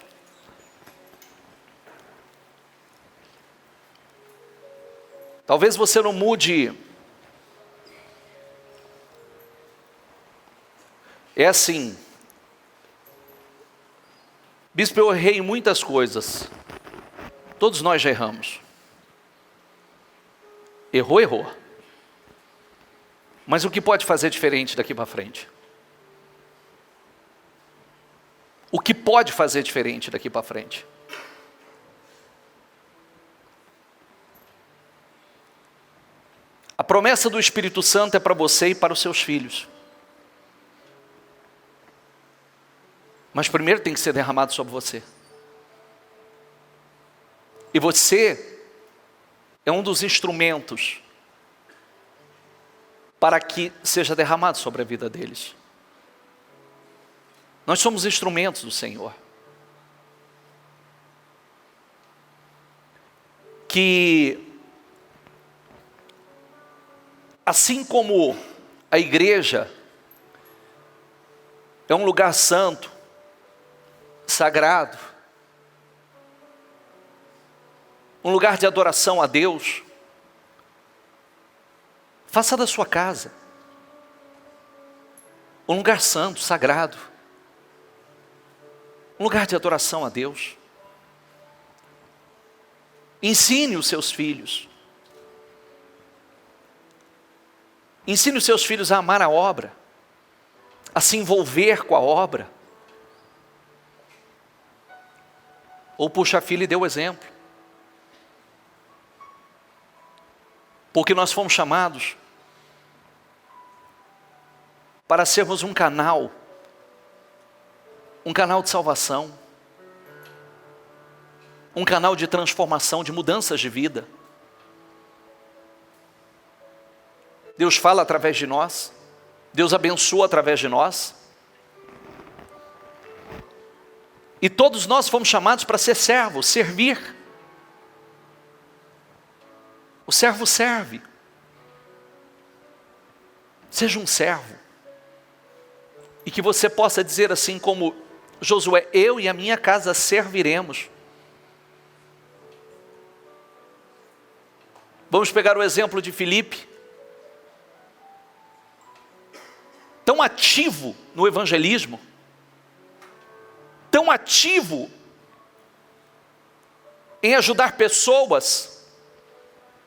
Talvez você não mude. É assim. Bispo, eu errei em muitas coisas. Todos nós já erramos. Errou. Mas o que pode fazer diferente daqui para frente? O que pode fazer diferente daqui para frente? A promessa do Espírito Santo é para você e para os seus filhos. Mas primeiro tem que ser derramado sobre você. E você é um dos instrumentos para que seja derramado sobre a vida deles. Nós somos instrumentos do Senhor. Que, assim como a igreja é um lugar santo, sagrado, um lugar de adoração a Deus, faça da sua casa um lugar santo, sagrado, um lugar de adoração a Deus. Ensine os seus filhos. Ensine os seus filhos a amar a obra, a se envolver com a obra. Ou puxa a filha e dê o exemplo. Porque nós fomos chamados para sermos um canal de salvação, um canal de transformação, de mudanças de vida. Deus fala através de nós, Deus abençoa através de nós, e todos nós fomos chamados para ser servos, servir. O servo serve. Seja um servo. E que você possa dizer assim como Josué: eu e a minha casa serviremos. Vamos pegar o exemplo de Filipe. Tão ativo no evangelismo. Tão ativo em ajudar pessoas,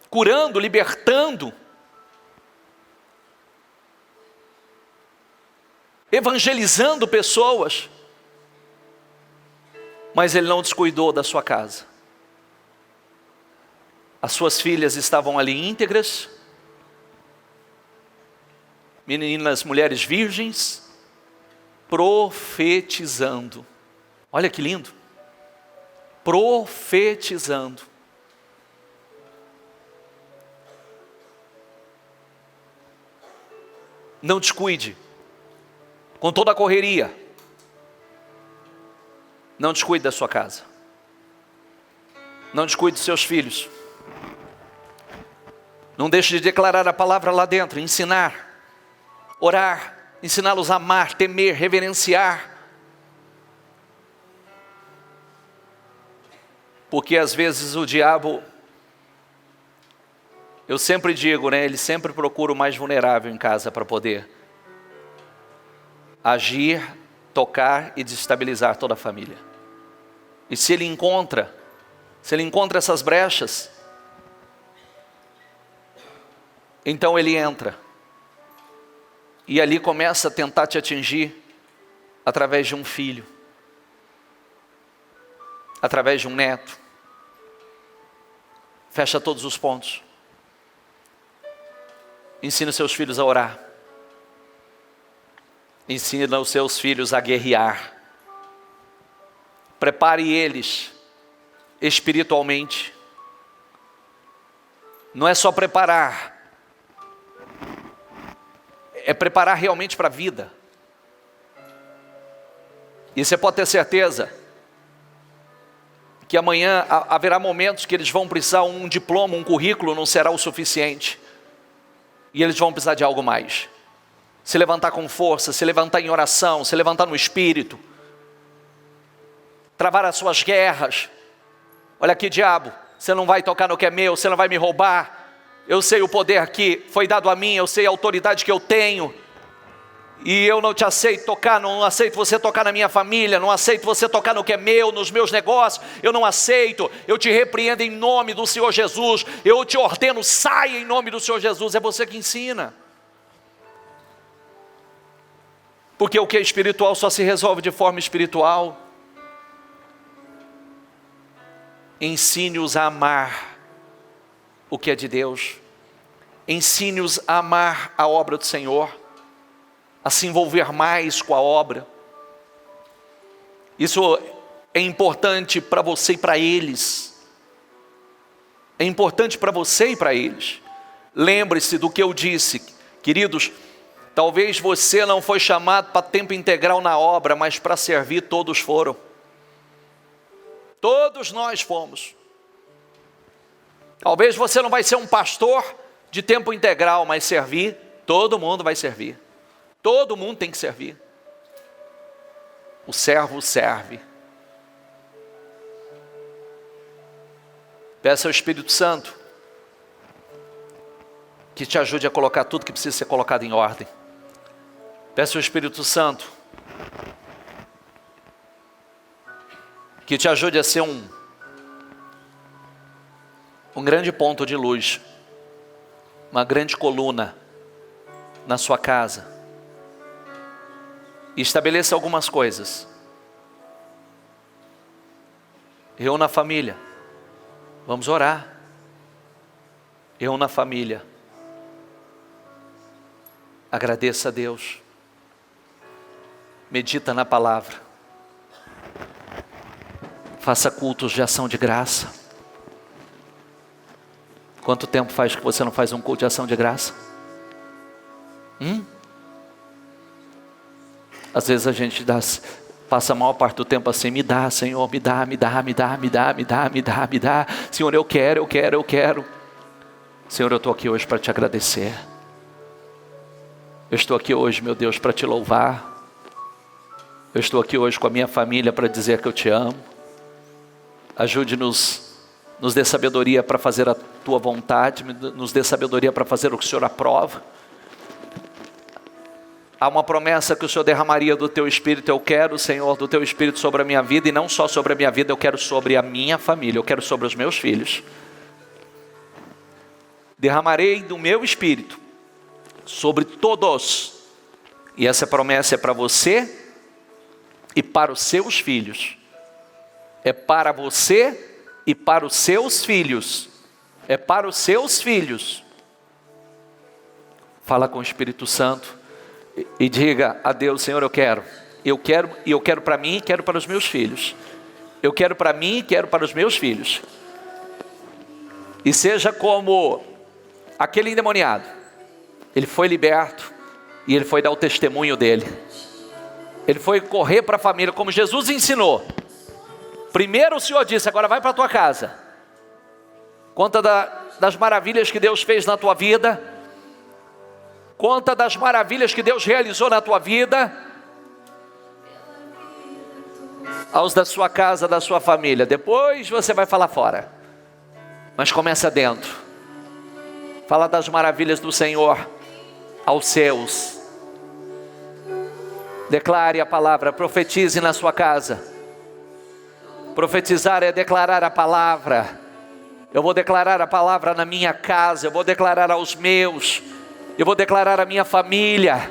curando, libertando, evangelizando pessoas, mas ele não descuidou da sua casa. As suas filhas estavam ali íntegras, meninas, mulheres virgens, profetizando. Olha que lindo, profetizando. Não descuide, com toda a correria, não descuide da sua casa, não descuide dos seus filhos, não deixe de declarar a palavra lá dentro, ensinar, orar, ensiná-los a amar, temer, reverenciar, porque às vezes o diabo, eu sempre digo, ele sempre procura o mais vulnerável em casa para poder agir, tocar e desestabilizar toda a família. E se ele encontra essas brechas, então ele entra e ali começa a tentar te atingir através de um filho, através de um neto. Fecha todos os pontos. Ensina seus filhos a orar. Ensina os seus filhos a guerrear. Prepare eles espiritualmente. Não é só preparar, é preparar realmente para a vida. E você pode ter certeza que amanhã haverá momentos que eles vão precisar um diploma, um currículo não será o suficiente. E eles vão precisar de algo mais. Se levantar com força, se levantar em oração, se levantar no espírito. Travar as suas guerras. Olha aqui, diabo, você não vai tocar no que é meu, você não vai me roubar. Eu sei o poder que foi dado a mim, eu sei a autoridade que eu tenho. E eu não te aceito tocar, não aceito você tocar na minha família, não aceito você tocar no que é meu, nos meus negócios, eu não aceito, eu te repreendo em nome do Senhor Jesus, eu te ordeno, saia em nome do Senhor Jesus, é você que ensina. Porque o que é espiritual só se resolve de forma espiritual. Ensine-os a amar o que é de Deus, ensine-os a amar a obra do Senhor, a se envolver mais com a obra. Isso é importante para você e para eles. É importante para você e para eles. Lembre-se do que eu disse, queridos. Talvez você não foi chamado para tempo integral na obra, mas para servir todos foram. Todos nós fomos. Talvez você não vai ser um pastor de tempo integral, mas servir, todo mundo vai servir. Todo mundo tem que servir. O servo serve. Peça ao Espírito Santo que te ajude a colocar tudo que precisa ser colocado em ordem. Peça ao Espírito Santo que te ajude a ser um grande ponto de luz, uma grande coluna na sua casa. E estabeleça algumas coisas. Reúna a família. Vamos orar. Reúna a família. Agradeça a Deus. Medita na palavra. Faça cultos de ação de graça. Quanto tempo faz que você não faz um culto de ação de graça? Às vezes a gente passa a maior parte do tempo assim, me dá, Senhor, me dá. Senhor, eu quero. Senhor, eu estou aqui hoje para te agradecer. Eu estou aqui hoje, meu Deus, para te louvar. Eu estou aqui hoje com a minha família para dizer que eu te amo. Ajude-nos, nos dê sabedoria para fazer a tua vontade, nos dê sabedoria para fazer o que o Senhor aprova. Há uma promessa que o Senhor derramaria do teu Espírito. Eu quero, Senhor, do teu Espírito sobre a minha vida. E não só sobre a minha vida, eu quero sobre a minha família. Eu quero sobre os meus filhos. Derramarei do meu Espírito sobre todos. E essa promessa é para você e para os seus filhos. É para você e para os seus filhos. É para os seus filhos. Fala com o Espírito Santo. E diga a Deus, Senhor, eu quero para mim e quero para os meus filhos. Eu quero para mim e quero para os meus filhos. E seja como aquele endemoniado. Ele foi liberto e ele foi dar o testemunho dele. Ele foi correr para a família, como Jesus ensinou. Primeiro o Senhor disse, agora vai para a tua casa. Conta das maravilhas que Deus fez na tua vida. Conta das maravilhas que Deus realizou na tua vida. Aos da sua casa, da sua família. Depois você vai falar fora. Mas começa dentro. Fala das maravilhas do Senhor aos seus. Declare a palavra, profetize na sua casa. Profetizar é declarar a palavra. Eu vou declarar a palavra na minha casa. Eu vou declarar aos meus. Eu vou declarar a minha família.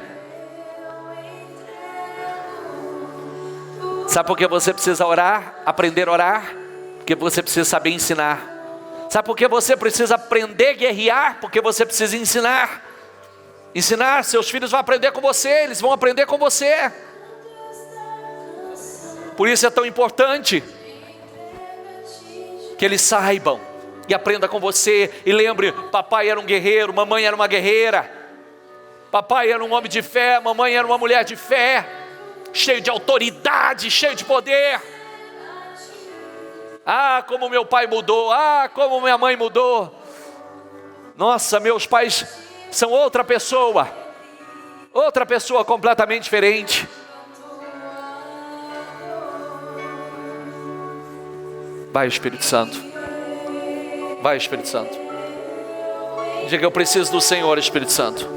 Sabe por que você precisa orar? Aprender a orar? Porque você precisa saber ensinar. Sabe por que você precisa aprender a guerrear? Porque você precisa ensinar. Ensinar, seus filhos vão aprender com você, eles vão aprender com você. Por isso é tão importante que eles saibam e aprendam com você. E lembre, papai era um guerreiro, mamãe era uma guerreira. Papai era um homem de fé, mamãe era uma mulher de fé, cheio de autoridade, cheio de poder. Ah, como meu pai mudou, ah, como minha mãe mudou. Nossa, meus pais são outra pessoa completamente diferente. Vai, Espírito Santo. Vai, Espírito Santo. Diga: eu preciso do Senhor, Espírito Santo.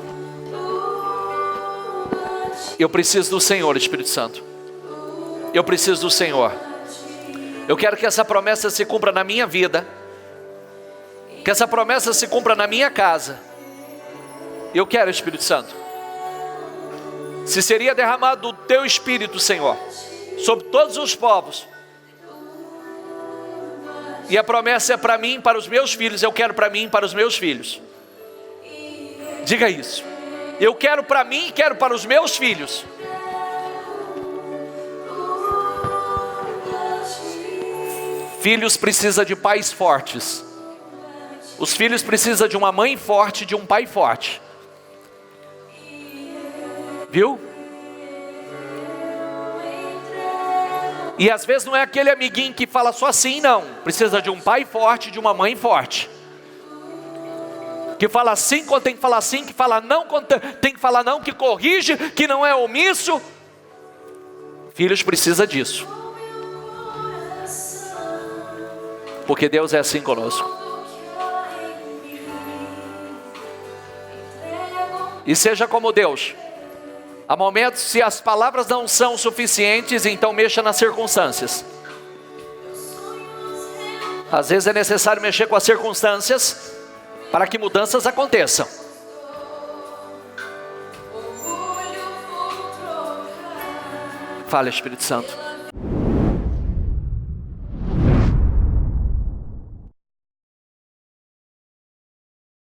Eu preciso do Senhor, Espírito Santo. Eu preciso do Senhor. Eu quero que essa promessa se cumpra na minha vida, que essa promessa se cumpra na minha casa. Eu quero, Espírito Santo. Se seria derramado o teu Espírito, Senhor, sobre todos os povos, e a promessa é para mim, para os meus filhos, eu quero para mim, para os meus filhos. Diga isso. Eu quero para mim e quero para os meus filhos. Filhos precisam de pais fortes. Os filhos precisam de uma mãe forte, de um pai forte. Viu? E às vezes não é aquele amiguinho que fala só assim, não. Precisa de um pai forte, de uma mãe forte. Que fala assim quando tem que falar sim, que fala não quando tem que falar não, que corrige, que não é omisso. Filhos precisam disso. Porque Deus é assim conosco. E seja como Deus. Há momentos, se as palavras não são suficientes, então mexa nas circunstâncias. Às vezes é necessário mexer com as circunstâncias para que mudanças aconteçam. Fala, Espírito Santo.